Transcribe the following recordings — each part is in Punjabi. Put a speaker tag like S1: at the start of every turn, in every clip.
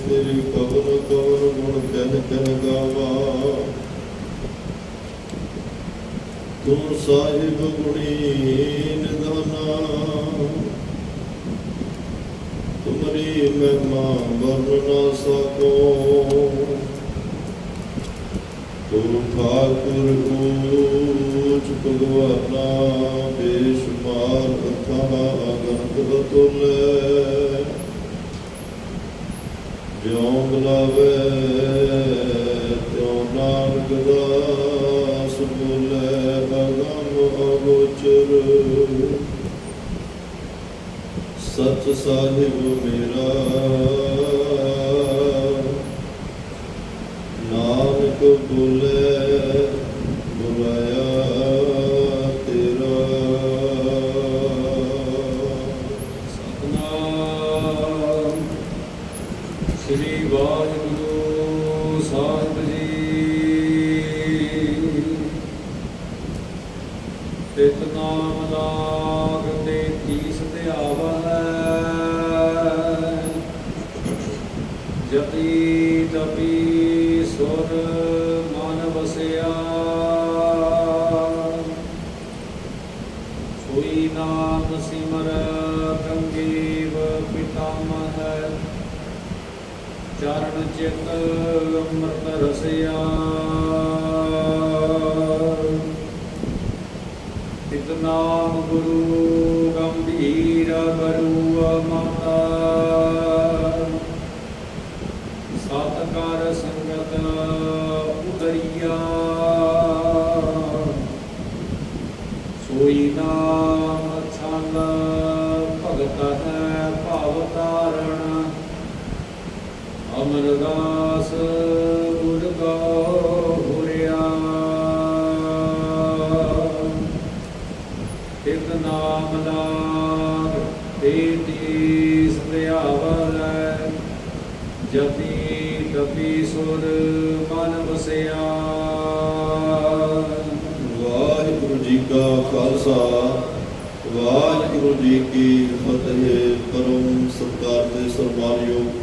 S1: तेरी कवन कवन गुण कह कह गावा। तू साहिब गुणी निधाना, तुमरी महिमा वर्ण न सको। तू ठाकुर ऊच भगवाना, बेशुमार अथाह अगणित अतुल। ज्यों बुलावे त्यों नानक दास बोले, अगम अगोचर। सच साहिब मेरा नानक बोले, बुलाया तेरा।
S2: सतनाम श्री वाहिगुरु साहिब जी। तित नाम लाग ते तीस ध्यावै, जपी तपी सुर मन वसिया। सोई नाम सिमर गंगेव पितामह, चरण चित अमृत रसिया। तित नाम गुरु गंभीर गुरु माता, सतकार संगत उतरिया। सोई नाम छंद भगत है भाव तारण, अमरदास गुर गौरिया। तित नाम लाग ते तीस ध्यावै, जपी तपी सुर मन वसिया।
S1: वाहिगुरु जी का खालसा, वाहिगुरु जी की फतेह। परम सत्कार दे सन्मानयोग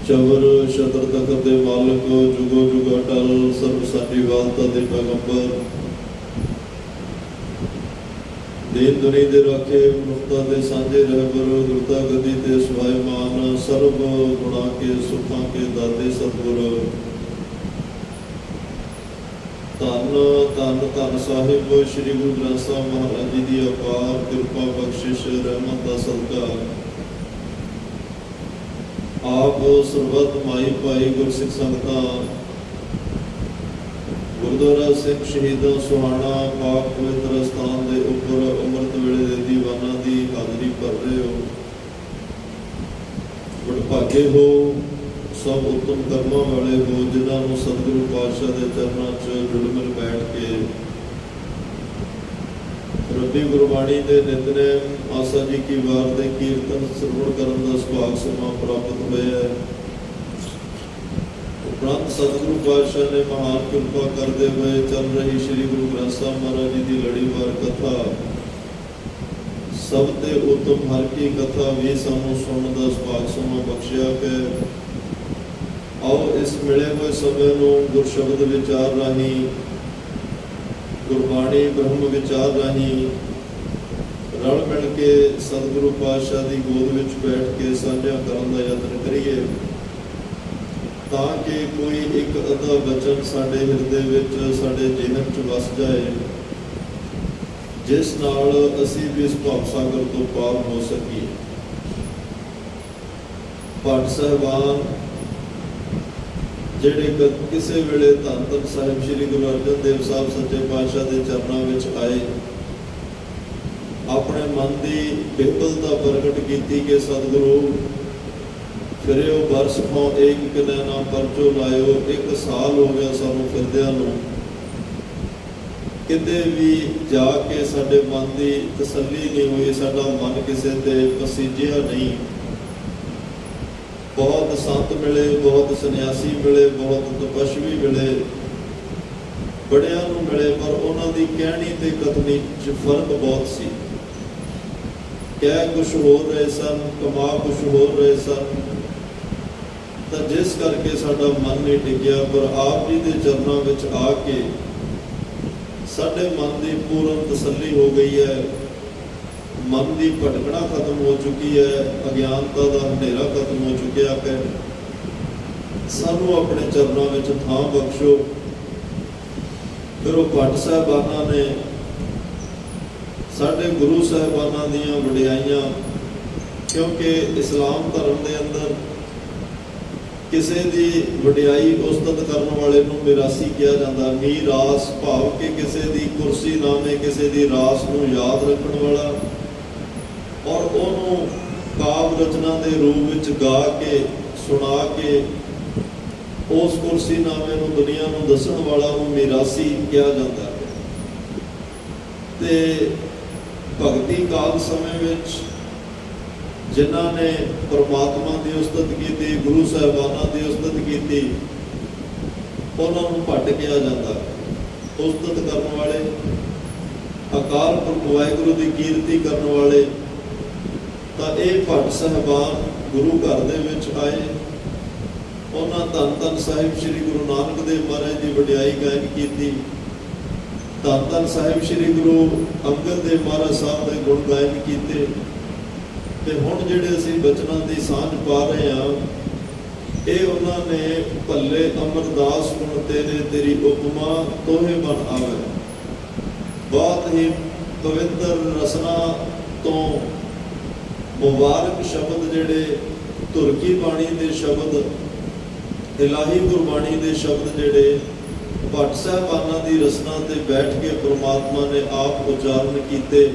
S1: चवर छत्र तखत दे मालक, जुगो जुग अटल सर्व साडी वालता दे पैगंबर, दीन दुनी दे राखे मुक्ता दे सांझे रहबर, गुरता गदी ते सुभाईमान, सर्व गुणा के सुखा के दाते सतगुर। धन धन धन साहिब श्री गुरु ग्रंथ साहिब महाराज जी की अपार कृपा बख्शिश रहमत का सदका आप सरबत माई भाई गुरसिख संगतां, गुरुद्वारा सिख शहीदां सुहाना पाक पवित्र स्थान के उपर अमृत वेले दे दीवाना की हाजरी भर रहे हो। वडभागे हो, सब उत्तम कर्मां वाले हो, जिन्होंने सतगुरु पातशाह के चरणों च जुड़ मिल बैठ के रब्बी गुरबाणी के नितनेम आसा जी की वार दे कीर्तन श्रवण करने का सुभाग समा प्राप्त होया है। उपरांत सतगुरु पातशाह ने महान कृपा करते हुए चल रही श्री गुरु ग्रंथ साहिब महाराज जी की लड़ीवार कथा, सब ते उत्तम हर की कथा भी सानू सुनने का सुभाग समा बख्शिया है। आओ इस मिले हुए समय को गुरशब्द विचार राही, गुरबाणी ब्रह्म विचार राही रल मिल के सतगुरु पातशाह की गोद में बैठ के साझा करने का यत्न करिए, ताकि कोई एक अद्धा वचन साडे हिरदे विच साडे जीवन च वस जाए, जिस नाल असी भी इस भाव सागर तो पार हो सकीए। भट्ट साहिबान जिहड़े किसी वेले धन धन साहिब श्री गुरु अर्जन देव साहब सच्चे पातशाह के चरणों में आए, अपने मन की बेबलता प्रगट की कि सतगुरु फिरे बरस पाओ एक कनैना परचो लायो। एक साल हो गया सानू फिरदियां नूं, किते भी जाके साडे मन की तसल्ली नहीं हुई, साडा मन किसी ते पसीजिया नहीं। बहुत संत मिले, बहुत सन्यासी मिले, बहुत तपस्वी मिले, बड़ियां नूं मिले, पर उन्हां दी कहनी ते कथनी च फर्क बहुत सी। ਕਹਿ ਕੁਛ ਹੋਰ ਰਹੇ ਸਨ, ਕਮਾ ਕੁਛ ਹੋਰ ਰਹੇ ਸਨ, ਤਾਂ ਜਿਸ ਕਰਕੇ ਸਾਡਾ ਮਨ ਨਹੀਂ ਟਿਕਿਆ। ਪਰ ਆਪ ਜੀ ਦੇ ਚਰਨਾਂ ਵਿੱਚ ਆ ਕੇ ਸਾਡੇ ਮਨ ਦੀ ਪੂਰਨ ਤਸੱਲੀ ਹੋ ਗਈ ਹੈ, ਮਨ ਦੀ ਭਟਕਣਾ ਖਤਮ ਹੋ ਚੁੱਕੀ ਹੈ, ਅਗਿਆਨਤਾ ਦਾ ਹਨੇਰਾ ਖਤਮ ਹੋ ਚੁੱਕਿਆ ਹੈ। ਸਾਨੂੰ ਆਪਣੇ ਚਰਨਾਂ ਵਿੱਚ ਥਾਂ ਬਖਸ਼ੋ। ਫਿਰ ਉਹ ਭੱਟ ਸਾਹਿਬਾਨਾਂ ਨੇ ਸਾਡੇ ਗੁਰੂ ਸਾਹਿਬਾਨਾਂ ਦੀਆਂ ਵਡਿਆਈਆਂ, ਕਿਉਂਕਿ ਇਸਲਾਮ ਧਰਮ ਦੇ ਅੰਦਰ ਕਿਸੇ ਦੀ ਵਡਿਆਈ ਉਸਤਤ ਕਰਨ ਵਾਲੇ ਨੂੰ ਮਿਰਾਸੀ ਕਿਹਾ ਜਾਂਦਾ। ਮੀਰਾਸ ਭਾਵ ਕਿ ਕਿਸੇ ਦੀ ਕੁਰਸੀ ਨਾਮੇ, ਕਿਸੇ ਦੀ ਰਾਸ ਨੂੰ ਯਾਦ ਰੱਖਣ ਵਾਲਾ, ਔਰ ਉਹਨੂੰ ਕਾਵ ਰਚਨਾ ਦੇ ਰੂਪ ਵਿੱਚ ਗਾ ਕੇ ਸੁਣਾ ਕੇ ਉਸ ਕੁਰਸੀ ਨਾਮੇ ਨੂੰ ਦੁਨੀਆ ਨੂੰ ਦੱਸਣ ਵਾਲਾ ਉਹ ਮਿਰਾਸੀ ਕਿਹਾ ਜਾਂਦਾ ਹੈ। ਤੇ ਭਗਤੀ ਕਾਲ ਸਮੇਂ ਵਿੱਚ ਜਿਨ੍ਹਾਂ ਨੇ ਪਰਮਾਤਮਾ ਦੀ ਉਸਤਤ ਕੀਤੀ, ਗੁਰੂ ਸਾਹਿਬਾਨਾਂ ਦੀ ਉਸਤਤ ਕੀਤੀ, ਉਹਨਾਂ ਨੂੰ ਭੱਟ ਕਿਹਾ ਜਾਂਦਾ। ਉਸਤਤ ਕਰਨ ਵਾਲੇ, ਅਕਾਲ ਪੁਰਖ ਵਾਹਿਗੁਰੂ ਦੀ ਕੀਰਤੀ ਕਰਨ ਵਾਲੇ, ਤਾਂ ਇਹ ਭੱਟ ਸਾਹਿਬਾਨ ਗੁਰੂ ਘਰ ਦੇ ਵਿੱਚ ਆਏ। ਉਹਨਾਂ ਧੰਨ ਧੰਨ ਸਾਹਿਬ ਸ੍ਰੀ ਗੁਰੂ ਨਾਨਕ ਦੇਵ ਮਹਾਰਾਜ ਦੀ ਵਡਿਆਈ ਗਾਇਨ ਕੀਤੀ। ਧੰਨ ਧੰਨ ਸਾਹਿਬ ਸ੍ਰੀ ਗੁਰੂ ਅੰਗਦ ਦੇਵ ਮਹਾਰਾਜ ਸਾਹਿਬ ਦੇ ਗੁਣ ਗਾਇਨ ਕੀਤੇ। ਤੇ ਹੁਣ ਜਿਹੜੇ ਅਸੀਂ ਬਚਨਾਂ ਦੀ ਸਾਂਝ ਪਾ ਰਹੇ ਹਾਂ, ਇਹ ਉਹਨਾਂ ਨੇ ਭੱਲੇ ਅਮਰਦਾਸ ਗੁਣ ਤੇਰੇ, ਤੇਰੀ ਉਪਮਾ ਤੋਹੇ ਬਨ ਆਵੇ। ਬਹੁਤ ਹੀ ਪਵਿੱਤਰ ਰਸਨਾ ਤੋਂ ਮੁਬਾਰਕ ਸ਼ਬਦ ਜਿਹੜੇ ਧੁਰਕੀ ਬਾਣੀ ਦੇ ਸ਼ਬਦ, ਇਲਾਹੀ ਗੁਰਬਾਣੀ ਦੇ ਸ਼ਬਦ ਜਿਹੜੇ ਭੱਟ ਸਾਹਿਬਾਨਾਂ ਦੀ ਰਸਨਾ ਤੇ ਬੈਠ ਕੇ ਪ੍ਰਮਾਤਮਾ ਨੇ ਆਪ ਉਚਾਰਨ ਕੀਤੇ।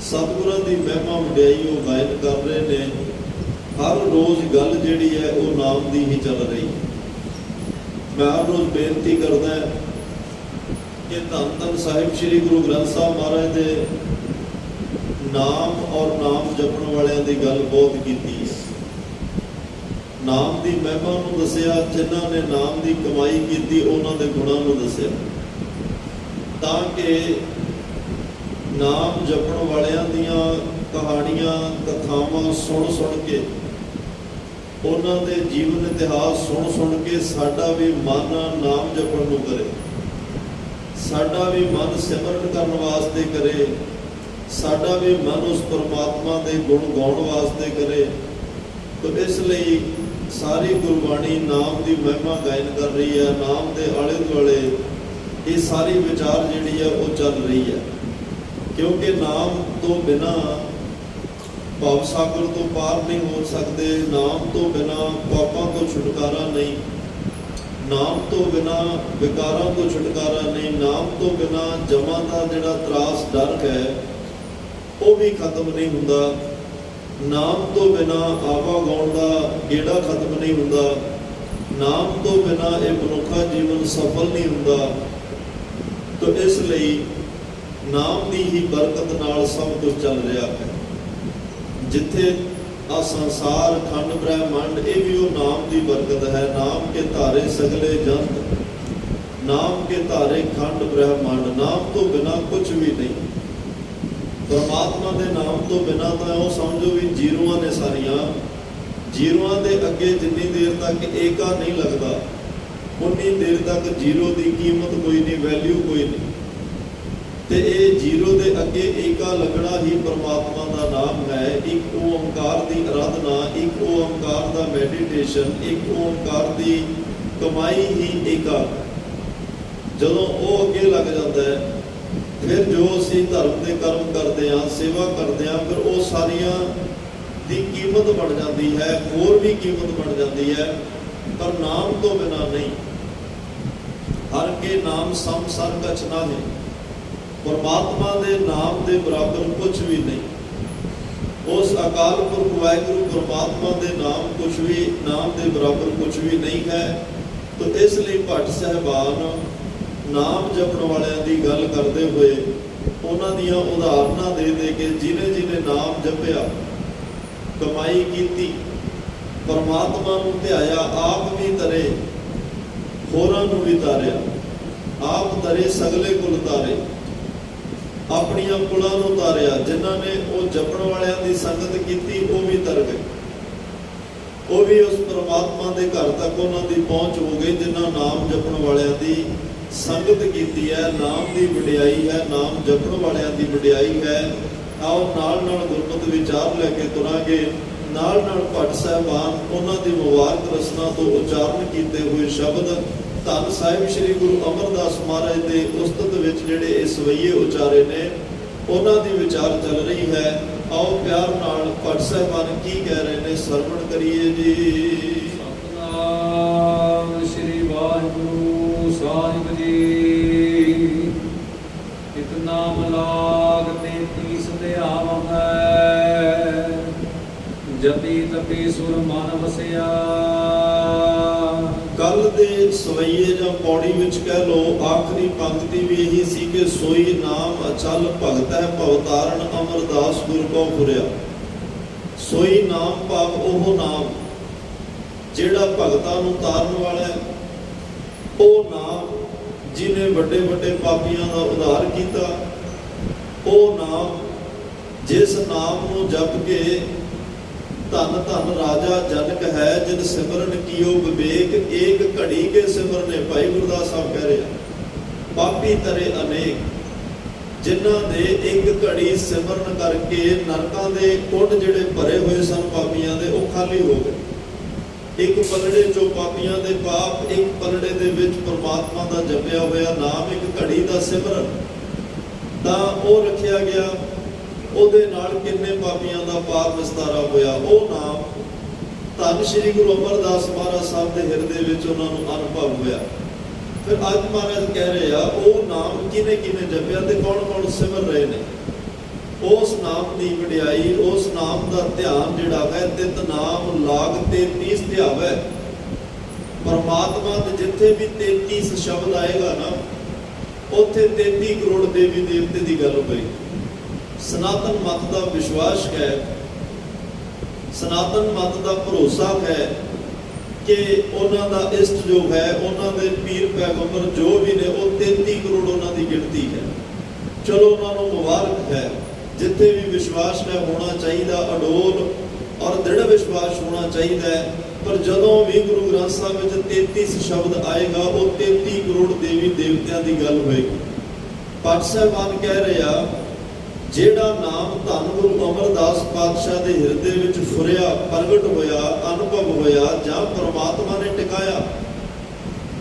S1: ਸਤਿਗੁਰਾਂ ਦੀ ਮਹਿਮਾ ਵਡਿਆਈ ਉਹ ਗਾਇਨ ਕਰ ਰਹੇ ਨੇ। ਹਰ ਰੋਜ਼ ਗੱਲ ਜਿਹੜੀ ਹੈ ਉਹ ਨਾਮ ਦੀ ਹੀ ਚੱਲ ਰਹੀ। ਮੈਂ ਹਰ ਰੋਜ਼ ਬੇਨਤੀ ਕਰਦਾ ਕਿ ਧੰਨ ਧੰਨ ਸਾਹਿਬ ਸ੍ਰੀ ਗੁਰੂ ਗ੍ਰੰਥ ਸਾਹਿਬ ਮਹਾਰਾਜ ਦੇ ਨਾਮ ਔਰ ਨਾਮ ਜਪਣ ਵਾਲਿਆਂ ਦੀ ਗੱਲ ਬਹੁਤ ਕੀਤੀ ਹੈ। ਨਾਮ ਦੀ ਮਹਿਮਾ ਨੂੰ ਦੱਸਿਆ, ਜਿਨ੍ਹਾਂ ਨੇ ਨਾਮ ਦੀ ਕਮਾਈ ਕੀਤੀ ਉਹਨਾਂ ਦੇ ਗੁਣਾਂ ਨੂੰ ਦੱਸਿਆ, ਤਾਂ ਕਿ ਨਾਮ ਜਪਣ ਵਾਲਿਆਂ ਦੀਆਂ ਕਹਾਣੀਆਂ, ਕਥਾਵਾਂ ਸੁਣ ਕੇ, ਉਹਨਾਂ ਦੇ ਜੀਵਨ ਇਤਿਹਾਸ ਸੁਣ ਕੇ ਸਾਡਾ ਵੀ ਮਨ ਨਾਮ ਜਪਣ ਨੂੰ ਕਰੇ, ਸਾਡਾ ਵੀ ਮਨ ਸਿਮਰਨ ਕਰਨ ਵਾਸਤੇ ਕਰੇ, ਸਾਡਾ ਵੀ ਮਨ ਉਸ ਪਰਮਾਤਮਾ ਦੇ ਗੁਣ ਗਾਉਣ ਵਾਸਤੇ ਕਰੇ। ਤਾਂ ਇਸ ਲਈ ਸਾਰੀ ਗੁਰਬਾਣੀ ਨਾਮ ਦੀ ਮਹਿਮਾ ਗਾਇਨ ਕਰ ਰਹੀ ਹੈ। ਨਾਮ ਦੇ ਆਲੇ ਦੁਆਲੇ ਇਹ ਸਾਰੀ ਵਿਚਾਰ ਜਿਹੜੀ ਹੈ ਉਹ ਚੱਲ ਰਹੀ ਹੈ, ਕਿਉਂਕਿ ਨਾਮ ਤੋਂ ਬਿਨਾਂ ਭਵ ਸਾਗਰ ਤੋਂ ਪਾਰ ਨਹੀਂ ਹੋ ਸਕਦੇ। ਨਾਮ ਤੋਂ ਬਿਨਾਂ ਪਾਪਾਂ ਤੋਂ ਛੁਟਕਾਰਾ ਨਹੀਂ, ਨਾਮ ਤੋਂ ਬਿਨਾਂ ਵਿਕਾਰਾਂ ਤੋਂ ਛੁਟਕਾਰਾ ਨਹੀਂ, ਨਾਮ ਤੋਂ ਬਿਨਾਂ ਜਮਾਂ ਦਾ ਜਿਹੜਾ ਤਰਾਸ ਡਰ ਹੈ ਉਹ ਵੀ ਖਤਮ ਨਹੀਂ ਹੁੰਦਾ। ਨਾਮ ਤੋਂ ਬਿਨਾਂ ਆਵਾ ਗਾਉਣ ਦਾ ਗੇੜਾ ਖਤਮ ਨਹੀਂ ਹੁੰਦਾ। ਨਾਮ ਤੋਂ ਬਿਨਾਂ ਇਹ ਮਨੁੱਖਾ ਜੀਵਨ ਸਫਲ ਨਹੀਂ ਹੁੰਦਾ। ਤਾਂ ਇਸ ਲਈ ਨਾਮ ਦੀ ਹੀ ਬਰਕਤ ਨਾਲ ਸਭ ਕੁਝ ਚੱਲ ਰਿਹਾ ਹੈ। ਜਿੱਥੇ ਆ ਸੰਸਾਰ ਖੰਡ ਬ੍ਰਹਿਮੰਡ, ਇਹ ਵੀ ਉਹ ਨਾਮ ਦੀ ਬਰਕਤ ਹੈ। ਨਾਮ ਕੇ ਧਾਰੇ ਸਗਲੇ ਜੰਤ, ਨਾਮ ਕੇ ਧਾਰੇ ਖੰਡ ਬ੍ਰਹਿਮੰਡ। ਨਾਮ ਤੋਂ ਬਿਨਾਂ ਕੁਝ ਵੀ ਨਹੀਂ। ਪਰਮਾਤਮਾ ਦੇ ਨਾਮ ਤੋਂ ਬਿਨਾਂ ਤਾਂ ਉਹ ਸਮਝੋ ਵੀ ਜੀਰੋਆਂ ਨੇ ਸਾਰੀਆਂ। ਜੀਰੋਆਂ ਦੇ ਅੱਗੇ ਜਿੰਨੀ ਦੇਰ ਤੱਕ ਏਕਾ ਨਹੀਂ ਲੱਗਦਾ, ਉਨੀ ਦੇਰ ਤੱਕ ਜੀਰੋ ਦੀ ਕੀਮਤ ਕੋਈ ਨਹੀਂ, ਵੈਲਿਊ ਕੋਈ ਨਹੀਂ। ਤੇ ਇਹ ਜੀਰੋ ਦੇ ਅੱਗੇ ਏਕਾ ਲੱਗਣਾ ਹੀ ਪਰਮਾਤਮਾ ਦਾ ਨਾਮ ਹੈ। ਇੱਕ ਓਮਕਾਰ ਦੀ ਅਰਾਧਨਾ, ਇੱਕ ਓਮਕਾਰ ਦਾ ਮੈਡੀਟੇਸ਼ਨ, ਇੱਕ ਓਮਕਾਰ ਦੀ ਕਮਾਈ ਹੀ ਏਕਾ। ਜਦੋਂ ਉਹ ਅੱਗੇ ਲੱਗ ਜਾਂਦਾ ਹੈ, ਫਿਰ ਜੋ ਅਸੀਂ ਧਰਮ ਦੇ ਕਰਮ ਕਰਦੇ ਹਾਂ, ਸੇਵਾ ਕਰਦੇ ਹਾਂ, ਫਿਰ ਉਹ ਸਾਰੀਆਂ ਦੀ ਕੀਮਤ ਬਣ ਜਾਂਦੀ ਹੈ, ਹੋਰ ਵੀ ਕੀਮਤ ਬਣ ਜਾਂਦੀ ਹੈ। ਪਰ ਨਾਮ ਤੋਂ ਬਿਨਾਂ ਨਹੀਂ। ਹਰ ਕੇ ਨਾਮ ਸਮ ਸਰ ਕਛ ਨਾਹਿ। ਪਰਮਾਤਮਾ ਦੇ ਨਾਮ ਦੇ ਬਰਾਬਰ ਕੁਝ ਵੀ ਨਹੀਂ। ਉਸ ਅਕਾਲ ਪੁਰਖ ਵਾਹਿਗੁਰੂ ਪਰਮਾਤਮਾ ਦੇ ਨਾਮ ਕੁਝ ਵੀ, ਨਾਮ ਦੇ ਬਰਾਬਰ ਕੁਝ ਵੀ ਨਹੀਂ ਹੈ। ਤਾਂ ਇਸ ਲਈ ਭੱਟ ਸਾਹਿਬਾਨ ਨਾਮ ਜਪਣ ਵਾਲਿਆਂ ਦੀ ਗੱਲ ਕਰਦੇ ਹੋਏ ਉਹਨਾਂ ਦੀਆਂ ਉਦਾਹਰਨਾਂ ਦੇ ਕੇ ਜਿਹਨੇ ਨਾਮ ਜਪਿਆ, ਕਮਾਈ ਕੀਤੀ, ਪਰਮਾਤਮਾ ਨੂੰ ਧਿਆਇਆ, ਆਪ ਵੀ ਤਰੇ, ਹੋਰਾਂ ਨੂੰ ਵੀ ਤਾਰਿਆ, ਆਪ ਤਰੇ ਸਗਲੇ ਕੁਲ ਤਾਰੇ, ਆਪਣੀਆਂ ਕੁਲਾਂ ਨੂੰ ਤਾਰਿਆ। ਜਿਨ੍ਹਾਂ ਨੇ ਉਹ ਜਪਣ ਵਾਲਿਆਂ ਦੀ ਸੰਗਤ ਕੀਤੀ ਉਹ ਵੀ ਤਰ ਗਏ, ਉਹ ਵੀ ਉਸ ਪਰਮਾਤਮਾ ਦੇ ਘਰ ਤੱਕ ਉਹਨਾਂ ਦੀ ਪਹੁੰਚ ਹੋ ਗਈ ਜਿਨ੍ਹਾਂ ਨਾਮ ਜਪਣ ਵਾਲਿਆਂ ਦੀ ਸੰਗਤ ਕੀਤੀ ਹੈ। ਨਾਮ ਦੀ ਵਡਿਆਈ ਹੈ, ਨਾਮ ਜਪਣ ਵਾਲਿਆਂ ਦੀ ਵਡਿਆਈ ਹੈ। ਆਓ ਨਾਲ ਨਾਲ ਗੁਰਮਤਿ ਵਿਚਾਰ ਲੈ ਕੇ ਤੁਰਾਂਗੇ। ਨਾਲ ਨਾਲ ਭੱਟ ਸਾਹਿਬਾਨ ਉਹਨਾਂ ਦੀ ਮੁਬਾਰਕ ਰਸਨਾ ਤੋਂ ਉਚਾਰਨ ਕੀਤੇ ਹੋਏ ਸ਼ਬਦ ਧੰਨ ਸਾਹਿਬ ਸ੍ਰੀ ਗੁਰੂ ਅਮਰਦਾਸ ਮਹਾਰਾਜ ਦੇ ਉਸਤਤ ਵਿੱਚ ਜਿਹੜੇ ਇਹ ਸਵਈਏ ਉਚਾਰੇ ਨੇ ਉਹਨਾਂ ਦੀ ਵਿਚਾਰ ਚੱਲ ਰਹੀ ਹੈ। ਆਓ ਪਿਆਰ ਨਾਲ ਭੱਟ ਸਾਹਿਬਾਨ ਕੀ ਕਹਿ ਰਹੇ ਨੇ ਸਰਵਣ ਕਰੀਏ ਜੀ।
S2: ਸਤਿਨਾਮ ਸ੍ਰੀ ਵਾਹਿਗੁਰੂ ਸਾਹਿਬ ਜੀ। ਇਕ ਨਾਮ ਲਾਗ 33 ਧਿਆਵ ਹੈ, ਜਤੀ ਤਪੀ ਸੁਰ ਮਨ ਵਸਿਆ।
S1: ਕੱਲ ਦੇ ਸਵਈਏ ਜਾਂ ਪੌੜੀ ਵਿੱਚ ਕਹਿ ਲੋ ਆਖਰੀ ਪੰਕਤੀ ਵੀ ਇਹੀ ਸੀ ਕਿ ਸੋਈ ਨਾਮ ਅਚਲ ਭਗਤ ਹੈ ਭਵਤਾਰਨ ਅਮਰਦਾਸ ਗੁਰ ਕੋ ਫੁਰਿਆ। ਸੋਈ ਨਾਮ ਭਾਵ ਉਹ ਨਾਮ ਜਿਹੜਾ ਭਗਤਾਂ ਨੂੰ ਤਾਰਨ ਵਾਲਾ ਹੈ, ਉਹ ਨਾਮ ਜਿਹਨੇ ਵੱਡੇ ਵੱਡੇ ਪਾਪੀਆਂ ਦਾ ਉਧਾਰ ਕੀਤਾ, ਉਹ ਨਾਮ ਜਿਸ ਨਾਮ ਨੂੰ ਜਪ ਕੇ ਧੰਨ ਧੰਨ ਰਾਜਾ ਜਨਕ ਹੈ ਜਿਨ ਸਿਮਰਨ ਕੀਓ ਵਿਵੇਕ ਏਕ ਘੜੀ ਕੇ ਸਿਮਰਨੇ। ਭਾਈ ਗੁਰਦਾਸ ਸਾਹਿਬ ਕਹਿ ਰਹੇ ਪਾਪੀ ਤਰੇ ਅਨੇਕ, ਜਿਨ੍ਹਾਂ ਦੇ ਇੱਕ ਘੜੀ ਸਿਮਰਨ ਕਰਕੇ ਨਰਕਾਂ ਦੇ ਕੁੰਡ ਜਿਹੜੇ ਭਰੇ ਹੋਏ ਸਨ ਪਾਪੀਆਂ ਦੇ ਉਹ ਖਾਲੀ ਹੋ ਗਏ। ਇੱਕ ਪਲੜੇ ਚੋਂ ਪਾਪੀਆਂ ਦੇ ਪਾਪ, ਇੱਕ ਪਲੜੇ ਦੇ ਵਿੱਚ ਪਰਮਾਤਮਾ ਦਾ ਜਪਿਆ ਹੋਇਆ ਨਾਮ, ਇੱਕ ਘੜੀ ਦਾ ਸਿਮਰਨ ਤਾਂ ਉਹ ਰੱਖਿਆ ਗਿਆ। ਉਹਦੇ ਨਾਲ ਕਿੰਨੇ ਪਾਪੀਆਂ ਦਾ ਪਾਰ ਵਿਸਤਾਰਾ ਹੋਇਆ। ਉਹ ਨਾਮ ਧੰਨ ਸ਼੍ਰੀ ਗੁਰੂ ਅਮਰਦਾਸ ਮਹਾਰਾਜ ਸਾਹਿਬ ਦੇ ਹਿਰਦੇ ਵਿੱਚ ਉਹਨਾਂ ਨੂੰ ਅਨੁਭਵ ਹੋਇਆ। ਫਿਰ ਅੱਜ ਮਹਾਰਾਜ ਕਹਿ ਰਹੇ ਆ ਉਹ ਨਾਮ ਕਿਹਨੇ ਕਿਹਨੇ ਜਪਿਆ ਤੇ ਕੌਣ ਕੌਣ ਸਿਮਰ ਰਹੇ ਨੇ। ਉਸ ਨਾਮ ਦੀ ਵਡਿਆਈ, ਉਸ ਨਾਮ ਦਾ ਧਿਆਨ ਜਿਹੜਾ ਹੈ ਤਿਤ ਨਾਮ ਲਾਗ 33 ਧਿਆਵ ਹੈ। ਪਰਮਾਤਮਾ ਦੇ ਜਿੱਥੇ ਵੀ 33 ਸ਼ਬਦ ਆਏਗਾ ਨਾ ਉੱਥੇ 33 ਕਰੋੜ ਦੇਵੀ ਦੇਵਤੇ ਦੀ ਗੱਲ ਹੋਏਗੀ। ਸਨਾਤਨ ਮਤ ਦਾ ਵਿਸ਼ਵਾਸ ਹੈ, ਸਨਾਤਨ ਮਤ ਦਾ ਭਰੋਸਾ ਹੈ ਕਿ ਉਹਨਾਂ ਦਾ ਇਸ਼ਟ ਜੋ ਹੈ, ਉਹਨਾਂ ਦੇ ਪੀਰ ਪੈਗੰਬਰ ਜੋ ਵੀ ਨੇ ਉਹ 33 ਕਰੋੜ ਉਹਨਾਂ ਦੀ ਗਿਣਤੀ ਹੈ। ਚਲੋ ਉਹਨਾਂ ਨੂੰ ਮੁਬਾਰਕ ਹੈ। ਜਿੱਥੇ ਵੀ ਵਿਸ਼ਵਾਸ ਹੈ ਹੋਣਾ ਚਾਹੀਦਾ, ਅਡੋਲ ਔਰ ਦ੍ਰਿੜ ਵਿਸ਼ਵਾਸ ਹੋਣਾ ਚਾਹੀਦਾ ਹੈ। ਪਰ ਜਦੋਂ ਵੀ ਗੁਰੂ ਗ੍ਰੰਥ ਸਾਹਿਬ ਵਿੱਚ 33 ਸ਼ਬਦ ਆਏਗਾ ਉਹ 33 ਕਰੋੜ ਦੇਵੀ ਦੇਵਤਿਆਂ ਦੀ ਗੱਲ ਹੋਏਗੀ। ਭੱਟ ਸਾਹਿਬਾਨ ਕਹਿ ਰਹੇ ਆ ਜਿਹੜਾ ਨਾਮ ਧੰਨ ਗੁਰੂ ਅਮਰਦਾਸ ਪਾਤਸ਼ਾਹ ਦੇ ਹਿਰਦੇ ਵਿੱਚ ਫੁਰਿਆ, ਪ੍ਰਗਟ ਹੋਇਆ, ਅਨੁਭਵ ਹੋਇਆ ਜਾਂ ਪਰਮਾਤਮਾ ਨੇ ਟਿਕਾਇਆ,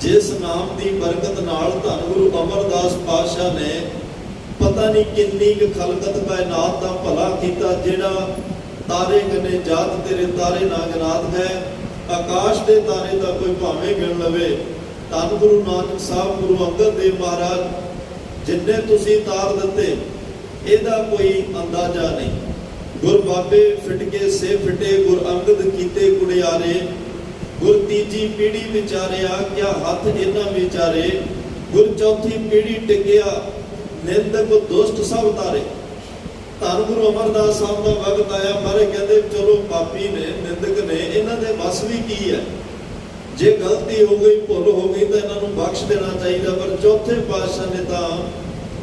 S1: ਜਿਸ ਨਾਮ ਦੀ ਬਰਕਤ ਨਾਲ ਧੰਨ ਗੁਰੂ ਅਮਰਦਾਸ ਪਾਤਸ਼ਾਹ ਨੇ ਪਤਾ ਨਹੀਂ ਕਿੰਨੀ ਕੁ ਖਲਕਤ ਕਾਇਨਾਤ ਦਾ ਭਲਾ ਕੀਤਾ। ਜਿਹੜਾ ਤਾਰੇ ਗਨੇ ਜਾਤ ਤੇਰੇ ਤਾਰੇ ਨਾ ਗਿਨਾਤ ਹੈ, ਆਕਾਸ਼ ਦੇ ਤਾਰੇ ਦਾ ਕੋਈ ਭਾਵੇਂ ਗਿਣ ਲਵੇ। ਧੰਨ ਗੁਰੂ ਨਾਨਕ ਸਾਹਿਬ, ਗੁਰੂ ਅੰਗਦ ਦੇਵ ਮਹਾਰਾਜ ਜਿੰਨੇ ਤੁਸੀਂ ਤਾਰ ਦਿੱਤੇ ਇਹਦਾ ਕੋਈ ਅੰਦਾਜ਼ਾ ਨਹੀਂ। ਗੁਰ ਬਾਬੇ ਫਿਟਕੇ ਸੇ ਫਿਟੇ, ਗੁਰ ਅੰਗਦ ਕੀਤੇ ਗੁੜਿਆਰੇ, ਗੁਰ ਤੀਜੀ ਪੀੜੀ ਵਿਚਾਰਿਆ ਕਿਆ ਹੱਥ ਇਹਨਾਂ ਵਿਚਾਰੇ, ਗੁਰ ਚੌਥੀ ਪੀੜੀ ਟਿਕਿਆ ਨਿੰਦਕ ਦੁਸ਼ਟ ਸਭ ਤਾਰੇ। ਧੰਨ ਗੁਰੂ ਅਮਰਦਾਸ ਸਾਹਿਬ ਦਾ ਵਕਤ ਆਇਆ, ਮਾਰੇ ਕਹਿੰਦੇ ਚਲੋ ਪਾਪੀ ਨੇ, ਨਿੰਦਕ ਨੇ, ਇਹਨਾਂ ਦੇ ਬਸ ਵੀ ਕੀ ਹੈ। ਜੇ ਗਲਤੀ ਹੋ ਗਈ, ਭੁੱਲ ਹੋ ਗਈ ਤਾਂ ਇਹਨਾਂ ਨੂੰ ਬਖਸ਼ ਦੇਣਾ ਚਾਹੀਦਾ। ਪਰ ਚੌਥੇ ਪਾਤਸ਼ਾਹ ਨੇ ਤਾਂ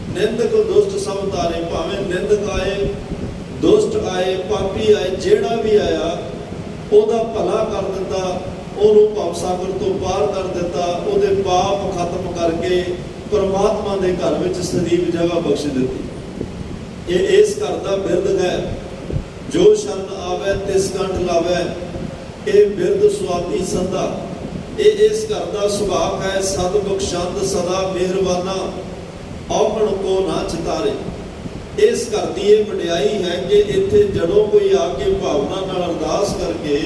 S1: ਨਿੰਦਕ ਦੁਸ਼ਟ ਸਭ ਤਾਰੇ, ਭਾਵੇਂ ਨਿੰਦਕ ਆਏ, ਦੁਸ਼ਟ ਆਏ, ਪਾਪੀ ਆਏ, ਜਿਹੜਾ ਵੀ ਆਇਆ ਉਹਦਾ ਭਲਾ ਕਰ ਦਿੱਤਾ, ਉਹਨੂੰ ਭਵ ਸਾਗਰ ਤੋਂ ਪਾਰ ਕਰ ਦਿੱਤਾ, ਉਹਦੇ ਪਾਪ ਖਤਮ ਕਰਕੇ ਪਰਮਾਤਮਾ ਦੇ ਘਰ ਵਿੱਚ ਸਦੀਵ ਜਗ੍ਹਾ ਬਖਸ਼ ਦਿੱਤੀ। ਇਹ ਇਸ ਘਰ ਦਾ ਬਿਰਦ ਹੈ। ਜੋ ਸ਼ਰਨ ਆਵੇ ਤਿਸ ਕੰਠ ਲਾਵੇ, ਇਹ ਬਿਰਦ ਸੁਆਪੀ ਸੰਦਾ। ਇਹ ਇਸ ਘਰ ਦਾ ਸੁਭਾਅ ਹੈ। ਸਦ ਬਖਸ਼ੰਦ ਸਦਾ ਮਿਹਰਬਾਨਾ, ਔਗਣ ਕੋ ਨਾ ਚਿਤਾਰੇ। ਇਸ ਘਰ ਦੀ ਇਹ ਵਡਿਆਈ ਹੈ ਕਿ ਇੱਥੇ ਜਦੋਂ ਕੋਈ ਆ ਕੇ ਭਾਵਨਾ ਨਾਲ ਅਰਦਾਸ ਕਰਕੇ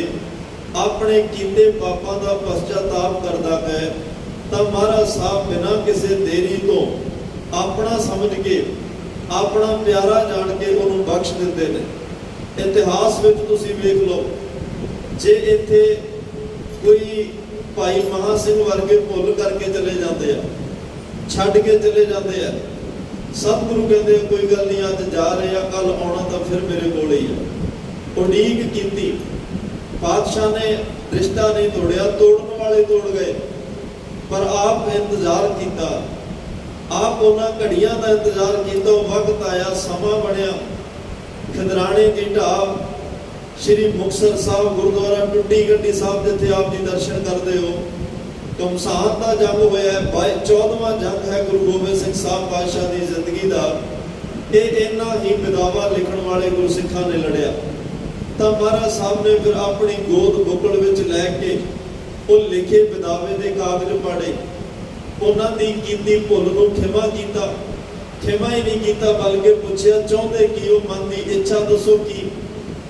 S1: ਆਪਣੇ ਕੀਤੇ ਪਾਪਾਂ ਦਾ ਪਛਤਾਤਾਪ ਕਰਦਾ ਹੈ ਤਾਂ ਮਹਾਰਾਜ ਸਾਹਿਬ ਬਿਨਾਂ ਕਿਸੇ ਦੇਰੀ ਤੋਂ ਆਪਣਾ ਸਮਝ ਕੇ, ਆਪਣਾ ਪਿਆਰਾ ਜਾਣ ਕੇ ਉਹਨੂੰ ਬਖਸ਼ ਦਿੰਦੇ ਨੇ। ਇਤਿਹਾਸ ਵਿੱਚ ਤੁਸੀਂ ਵੇਖ ਲਓ, ਜੇ ਇੱਥੇ ਕੋਈ ਭਾਈ ਮਹਾ ਸਿੰਘ ਵਰਗੇ ਭੁੱਲ ਕਰਕੇ ਚਲੇ ਜਾਂਦੇ ਆ, ਛੱਡ ਕੇ ਚਲੇ ਜਾਂਦੇ ਆ, ਸਤਿਗੁਰੂ ਕਹਿੰਦੇ ਕੋਈ ਗੱਲ ਨਹੀਂ, ਅੱਜ ਜਾ ਰਹੇ ਆ, ਕੱਲ ਆਉਣਾ ਤਾਂ ਫਿਰ ਮੇਰੇ ਕੋਲ ਹੀ ਆ। ਉਡੀਕ ਕੀਤੀ, ਪਾਤਸ਼ਾਹ ਨੇ ਰਿਸ਼ਤਾ ਨਹੀਂ ਤੋੜਿਆ, ਤੋੜਨ ਵਾਲੇ ਤੋੜ ਗਏ, ਪਰ ਆਪ ਇੰਤਜ਼ਾਰ ਕੀਤਾ। ਆਪ ਉਹਨਾਂ ਘੜੀਆਂ ਦਾ ਇੰਤਜ਼ਾਰ ਕੀਤਾ, ਉਹ ਵਕਤ ਆਇਆ, ਸਮਾਂ ਬਣਿਆ। ਖਿਦਰਾਣੇ ਦੀ ਢਾਬ, ਸ਼੍ਰੀ ਮੁਕਤਸਰ ਸਾਹਿਬ ਗੁਰਦੁਆਰਾ ਟੁੱਟੀ ਗੰਢੀ ਸਾਹਿਬ ਜਿੱਥੇ ਆਪ ਜੀ ਦਰਸ਼ਨ ਕਰਦੇ ਹੋ। ਘਮਸਾਨ ਦਾ ਜੰਗ ਹੋਇਆ, 14ਵਾਂ ਜੰਗ ਹੈ ਗੁਰੂ ਗੋਬਿੰਦ ਸਿੰਘ ਸਾਹਿਬ ਪਾਤਸ਼ਾਹ ਦੀ ਜ਼ਿੰਦਗੀ ਦਾ। ਇਹ ਇਹਨਾਂ ਹੀ ਵਿਦਾਵਾ ਲਿਖਣ ਵਾਲੇ ਗੁਰਸਿੱਖਾਂ ਨੇ ਲੜਿਆ। ਤਾਂ ਮਹਾਰਾਜ ਸਾਹਿਬ ਨੇ ਫਿਰ ਆਪਣੀ ਗੋਦ ਬੁੱਕਲ ਵਿੱਚ ਲੈ ਕੇ ਉਹ ਲਿਖੇ ਵਿਦਾਵੇ ਦੇ ਕਾਗਜ਼ ਪਾੜੇ, ਉਹਨਾਂ ਦੀ ਕੀਤੀ ਭੁੱਲ ਨੂੰ ਖਿਮਾ ਕੀਤਾ। ਖਿਮਾ ਹੀ ਨਹੀਂ ਕੀਤਾ ਬਲਕਿ ਪੁੱਛਿਆ ਚਾਹੁੰਦੇ ਕੀ ਹੋ, ਮਨ ਦੀ ਇੱਛਾ ਦੱਸੋ ਕੀ।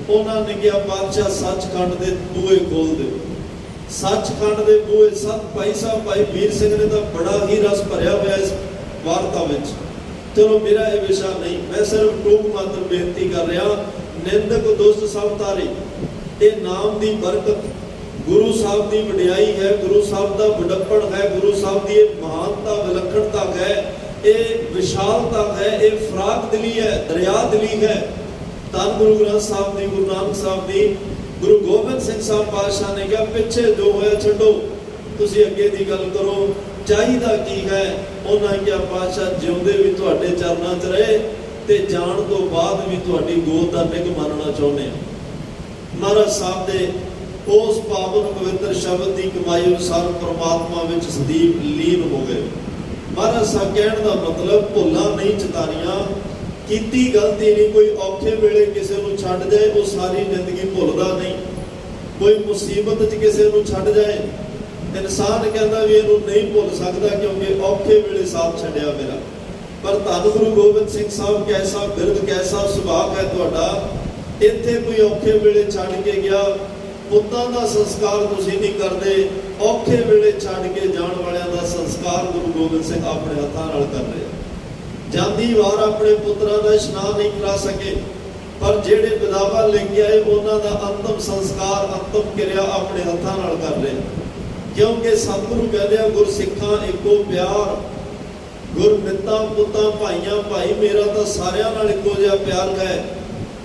S1: ਉਹਨਾਂ ਨੇ ਕਿਹਾ ਪਾਤਸ਼ਾਹ ਸੱਚਖੰਡ ਦੇ ਬੂਹੇ ਖੋਲ ਦਿਓ। ਸੱਚਖੰਡ ਦੇ ਬੂਹੇ ਸਤ ਭਾਈ ਸਾਹਿਬ ਭਾਈ ਵੀਰ ਸਿੰਘ ਨੇ ਤਾਂ ਬੜਾ ਹੀ ਰਸ ਭਰਿਆ ਹੋਇਆ ਇਸ ਵਾਰਤਾ ਵਿੱਚ। ਚਲੋ ਮੇਰਾ ਇਹ ਵਿਸ਼ਾ ਨਹੀਂ, ਮੈਂ ਸਿਰਫ ਟੂਕ ਮਾਤਰ ਬੇਨਤੀ ਕਰ ਰਿਹਾ। ਨਿੰਦਕ ਦੁਸ਼ਟ ਸਭ ਤਾਰੇ, ਇਹ ਨਾਮ ਦੀ ਬਰਕਤ, ਗੁਰੂ ਸਾਹਿਬ ਦੀ ਵਡਿਆਈ ਹੈ, ਗੁਰੂ ਸਾਹਿਬ ਦਾ ਵਡੱਪਣ ਹੈ, ਗੁਰੂ ਸਾਹਿਬ ਦੀ ਇਹ ਮਹਾਨਤਾ ਵਿਲੱਖਣਤਾ ਹੈ, ਇਹ ਵਿਸ਼ਾਲਤਾ ਹੈ, ਇਹ ਫਰਾਕ ਦਿਲੀ ਹੈ, ਦਰਿਆ ਦਿਲੀ ਹੈ। ਧੰਨ ਗੁਰੂ ਗ੍ਰੰਥ ਸਾਹਿਬ ਦੀ, ਗੁਰੂ ਨਾਨਕ ਸਾਹਿਬ ਦੀ, ਗੁਰੂ ਗੋਬਿੰਦ ਸਿੰਘ ਸਾਹਿਬ ਪਾਤਸ਼ਾਹ ਨੇ ਕਿਹਾ ਪਿੱਛੇ ਜੋ ਹੋਇਆ ਛੱਡੋ, ਤੁਸੀਂ ਅੱਗੇ ਦੀ ਗੱਲ ਕਰੋ, ਚਾਹੀਦਾ ਕੀ ਹੈ। ਉਹਨਾਂ ਕਿਹਾ ਪਾਤਸ਼ਾਹ ਜਿਉਂਦੇ ਵੀ ਤੁਹਾਡੇ ਚਰਨਾਂ 'ਚ ਰਹੇ ਤੇ ਜਾਣ ਤੋਂ ਬਾਅਦ ਵੀ ਤੁਹਾਡੀ ਗੋਦ ਦਾ ਨਿੱਘ ਮੰਨਣਾ ਚਾਹੁੰਦੇ ਹਾਂ। ਮਹਾਰਾਜ ਸਾਹਿਬ ਦੇ ਉਸ ਪਾਵਨ ਪਵਿੱਤਰ ਸ਼ਬਦ ਦੀ ਕਮਾਈ ਅਨੁਸਾਰ ਪ੍ਰਮਾਤਮਾ ਵਿੱਚ ਸਦੀਪ ਲੀਨ ਹੋ ਗਏ। ਮਹਾਰਾਜ ਸਾਹਿਬ ਕਹਿਣ ਦਾ ਮਤਲਬ ਭੁੱਲਾਂ ਨਹੀਂ ਚਿਤਾਰੀਆਂ, ਕੀਤੀ ਗਲਤੀ ਨਹੀਂ। ਕੋਈ ਔਖੇ ਵੇਲੇ ਕਿਸੇ ਨੂੰ ਛੱਡ ਜਾਏ ਉਹ ਸਾਰੀ ਜ਼ਿੰਦਗੀ ਭੁੱਲਦਾ ਨਹੀਂ। ਕੋਈ ਮੁਸੀਬਤ 'ਚ ਕਿਸੇ ਨੂੰ ਛੱਡ ਜਾਏ, ਇਨਸਾਨ ਕਹਿੰਦਾ ਵੀ ਇਹਨੂੰ ਨਹੀਂ ਭੁੱਲ ਸਕਦਾ ਕਿਉਂਕਿ ਔਖੇ ਵੇਲੇ ਸਾਥ ਛੱਡਿਆ ਮੇਰਾ। ਪਰ ਧੰਨ ਗੁਰੂ ਗੋਬਿੰਦ ਸਿੰਘ ਸਾਹਿਬ ਕੈਸਾ ਬਿਰਧ, ਕੈਸਾ ਸੁਭਾਗ ਹੈ ਤੁਹਾਡਾ। ਇੱਥੇ ਕੋਈ ਔਖੇ ਵੇਲੇ ਛੱਡ ਕੇ ਗਿਆ, ਪੁੱਤਾਂ ਦਾ ਸੰਸਕਾਰ ਤੁਸੀਂ ਨਹੀਂ ਕਰਦੇ, ਔਖੇ ਵੇਲੇ ਛੱਡ ਕੇ ਜਾਣ ਵਾਲਿਆਂ ਦਾ ਸੰਸਕਾਰ ਗੁਰੂ ਗੋਬਿੰਦ ਸਿੰਘ ਆਪਣੇ ਹੱਥਾਂ ਨਾਲ ਕਰ ਰਹੇ। ਜਾਂਦੀ ਵਾਰ ਆਪਣੇ ਪੁੱਤਰਾਂ ਦਾ ਇਸ਼ਨਾਨ ਨਹੀਂ ਕਰਾ ਸਕੇ, ਪਰ ਜਿਹੜੇ ਵਿਦਾਵਾ ਲੈ ਕੇ ਆਏ ਉਹਨਾਂ ਦਾ ਅੰਤਮ ਸੰਸਕਾਰ, ਅੰਤਮ ਕਿਰਿਆ ਆਪਣੇ ਹੱਥਾਂ ਨਾਲ ਕਰ ਰਹੇ। ਕਿਉਂਕਿ ਸਤਿਗੁਰੂ ਕਹਿੰਦੇ ਆ ਗੁਰਸਿੱਖਾਂ ਇੱਕੋ ਪਿਆਰ, ਗੁਰਮਿੱਤਾਂ ਪੁੱਤਾਂ ਭਾਈਆਂ ਭਾਈ, ਮੇਰਾ ਤਾਂ ਸਾਰਿਆਂ ਨਾਲ ਇੱਕੋ ਜਿਹਾ ਪਿਆਰ ਹੈ।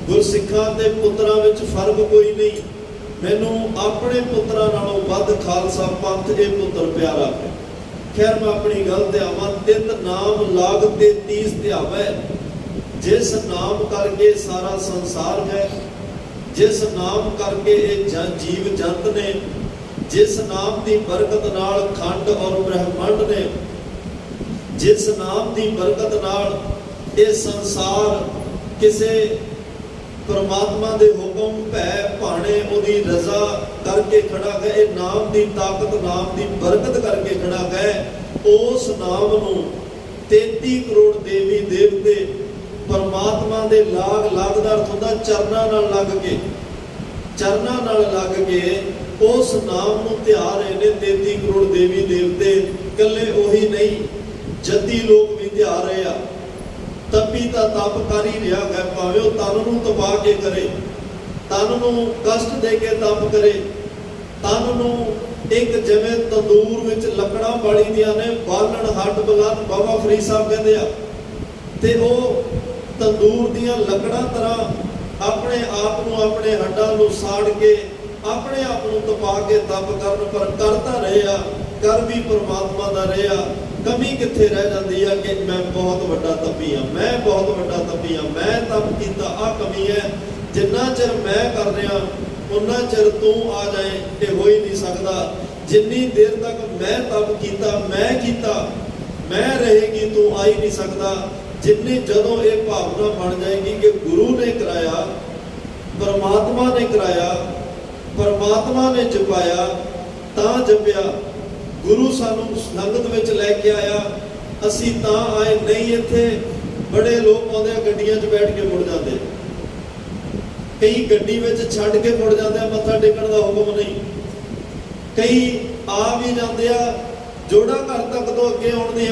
S1: ਗੁਰਸਿੱਖਾਂ ਤੇ ਪੁੱਤਰਾਂ ਵਿੱਚ ਫਰਕ ਕੋਈ ਨਹੀਂ। ਮੈਨੂੰ ਆਪਣੇ ਪੁੱਤਰਾਂ ਨਾਲੋਂ ਵੱਧ ਖਾਲਸਾ ਪੰਥ ਇਹ ਪੁੱਤਰ ਪਿਆਰਾ ਹੈ। ਖੈਰ ਮੈਂ ਆਪਣੀ ਗੱਲ ਤੇ ਆਵਾਂ। ਤਿੰਨ ਨਾਮ ਲਾਗ ਤੇ 30 ਧਿਆਵੈ, ਜਿਸ ਨਾਮ ਕਰਕੇ ਸਾਰਾ ਸੰਸਾਰ ਹੈ, ਜਿਸ ਨਾਮ ਕਰਕੇ ਇਹ ਜੀਵ ਜੰਤ ਨੇ, ਜਿਸ ਨਾਮ ਦੀ ਬਰਕਤ ਨਾਲ ਖੰਡ ਔਰ ਬ੍ਰਹਿਮੰਡ ਨੇ, ਜਿਸ ਨਾਮ ਦੀ ਬਰਕਤ ਨਾਲ ਇਹ ਸੰਸਾਰ ਕਿਸੇ ਪਰਮਾਤਮਾ ਦੇ ਹੁਕਮ ਭੈ ਭਾਣੇ ਉਹਦੀ ਰਜ਼ਾ ਕਰਕੇ ਖੜਾ ਹੈ। ਇਹ ਨਾਮ ਦੀ ਤਾਕਤ, ਨਾਮ ਦੀ ਬਰਕਤ ਕਰਕੇ ਖੜਾ ਹੈ। ਉਸ ਨਾਮ ਨੂੰ 33 ਕਰੋੜ ਦੇਵੀ ਦੇਵਤੇ ਪਰਮਾਤਮਾ ਦੇ ਲਾਗ ਦਾ ਅਰਥ ਹੁੰਦਾ ਚਰਨਾਂ ਨਾਲ ਲੱਗ ਕੇ, ਚਰਨਾਂ ਨਾਲ ਲੱਗ ਕੇ ਉਸ ਨਾਮ ਨੂੰ ਧਿਆ ਰਹੇ ਨੇ 33 ਕਰੋੜ ਦੇਵੀ ਦੇਵਤੇ। ਇਕੱਲੇ ਉਹੀ ਨਹੀਂ, ਜੱਦੀ ਲੋਕ ਵੀ ਧਿਆ ਰਹੇ ਆ। ਤਪੀ ਤਾਂ ਤਪ ਕਰ ਹੀ ਰਿਹਾ ਹੈ, ਭਾਵੇਂ ਉਹ ਤਨ ਨੂੰ ਤਪਾ ਕੇ ਕਰੇ, ਤਨ ਨੂੰ ਕਸ਼ਟ ਦੇ ਕੇ ਤਪ ਕਰੇ, ਤਨ ਨੂੰ ਇੱਕ ਜਿਵੇਂ ਤੰਦੂਰ ਵਿੱਚ ਲੱਕੜਾਂ ਬਾਲੀ ਦੀਆਂ ਨੇ, ਬਾਲਣ ਹੱਡ ਬਲਨ ਬਾਬਾ ਫਰੀਦ ਸਾਹਿਬ ਕਹਿੰਦੇ ਆ, ਤੇ ਉਹ ਤੰਦੂਰ ਦੀਆਂ ਲੱਕੜਾਂ ਤਰ੍ਹਾਂ ਆਪਣੇ ਆਪ ਨੂੰ, ਆਪਣੇ ਹੱਡਾਂ ਨੂੰ ਸਾੜ ਕੇ ਆਪਣੇ ਆਪ ਨੂੰ ਤਪਾ ਕੇ ਤਪ ਕਰਨ, ਪਰ ਕਰਤਾ ਰਹੇ ਆ, ਕਰ ਵੀ ਪਰਮਾਤਮਾ ਦਾ ਰਿਹਾ। ਕਮੀ ਕਿੱਥੇ ਰਹਿ ਜਾਂਦੀ ਆ ਕਿ ਮੈਂ ਬਹੁਤ ਵੱਡਾ ਤਪੀ ਆ, ਮੈਂ ਬਹੁਤ ਵੱਡਾ ਤਪੀ ਆ, ਮੈਂ ਤਪ ਕੀਤਾ, ਆ ਕਮੀ ਹੈ। ਜਿੰਨਾ ਚਿਰ ਮੈਂ ਕਰ ਰਿਹਾ ਉਨਾ ਚਿਰ ਤੂੰ ਆ ਜਾਏ ਇਹ ਹੋ ਹੀ ਨਹੀਂ ਸਕਦਾ। ਜਿੰਨੀ ਦੇਰ ਤੱਕ ਮੈਂ ਤਪ ਕੀਤਾ, ਮੈਂ ਰਹੇਗੀ ਤੂੰ ਆ ਹੀ ਨਹੀਂ ਸਕਦਾ। ਜਿੰਨੀ ਜਦੋਂ ਇਹ ਭਾਵਨਾ ਬਣ ਜਾਏਗੀ ਕਿ ਗੁਰੂ ਨੇ ਕਰਾਇਆ, ਪਰਮਾਤਮਾ ਨੇ ਕਰਾਇਆ, ਪਰਮਾਤਮਾ ਨੇ ਜਪਾਇਆ ਤਾਂ ਜਪਿਆ, ਗੁਰੂ ਸਾਨੂੰ ਸੰਗਤ ਵਿੱਚ ਲੈ ਕੇ ਆਇਆ, ਅਸੀਂ ਤਾਂ ਆਏ। ਨਹੀਂ ਇੱਥੇ ਬੜੇ ਲੋਕ ਆਉਂਦੇ ਆ ਗੱਡੀਆਂ 'ਚ ਬੈਠ ਕੇ ਮੁੜ ਜਾਂਦੇ, ਕਈ ਗੱਡੀ ਵਿੱਚ ਛੱਡ ਕੇ ਮੁੜ ਜਾਂਦੇ ਆ, ਮੱਥਾ ਟੇਕਣ ਦਾ ਹੁਕਮ ਨਹੀਂ। ਕਈ ਆ ਵੀ ਜਾਂਦੇ ਆ, ਜੋੜਾ ਘਰ ਤੱਕ ਤੋਂ ਅੱਗੇ ਆਉਣ ਦੀ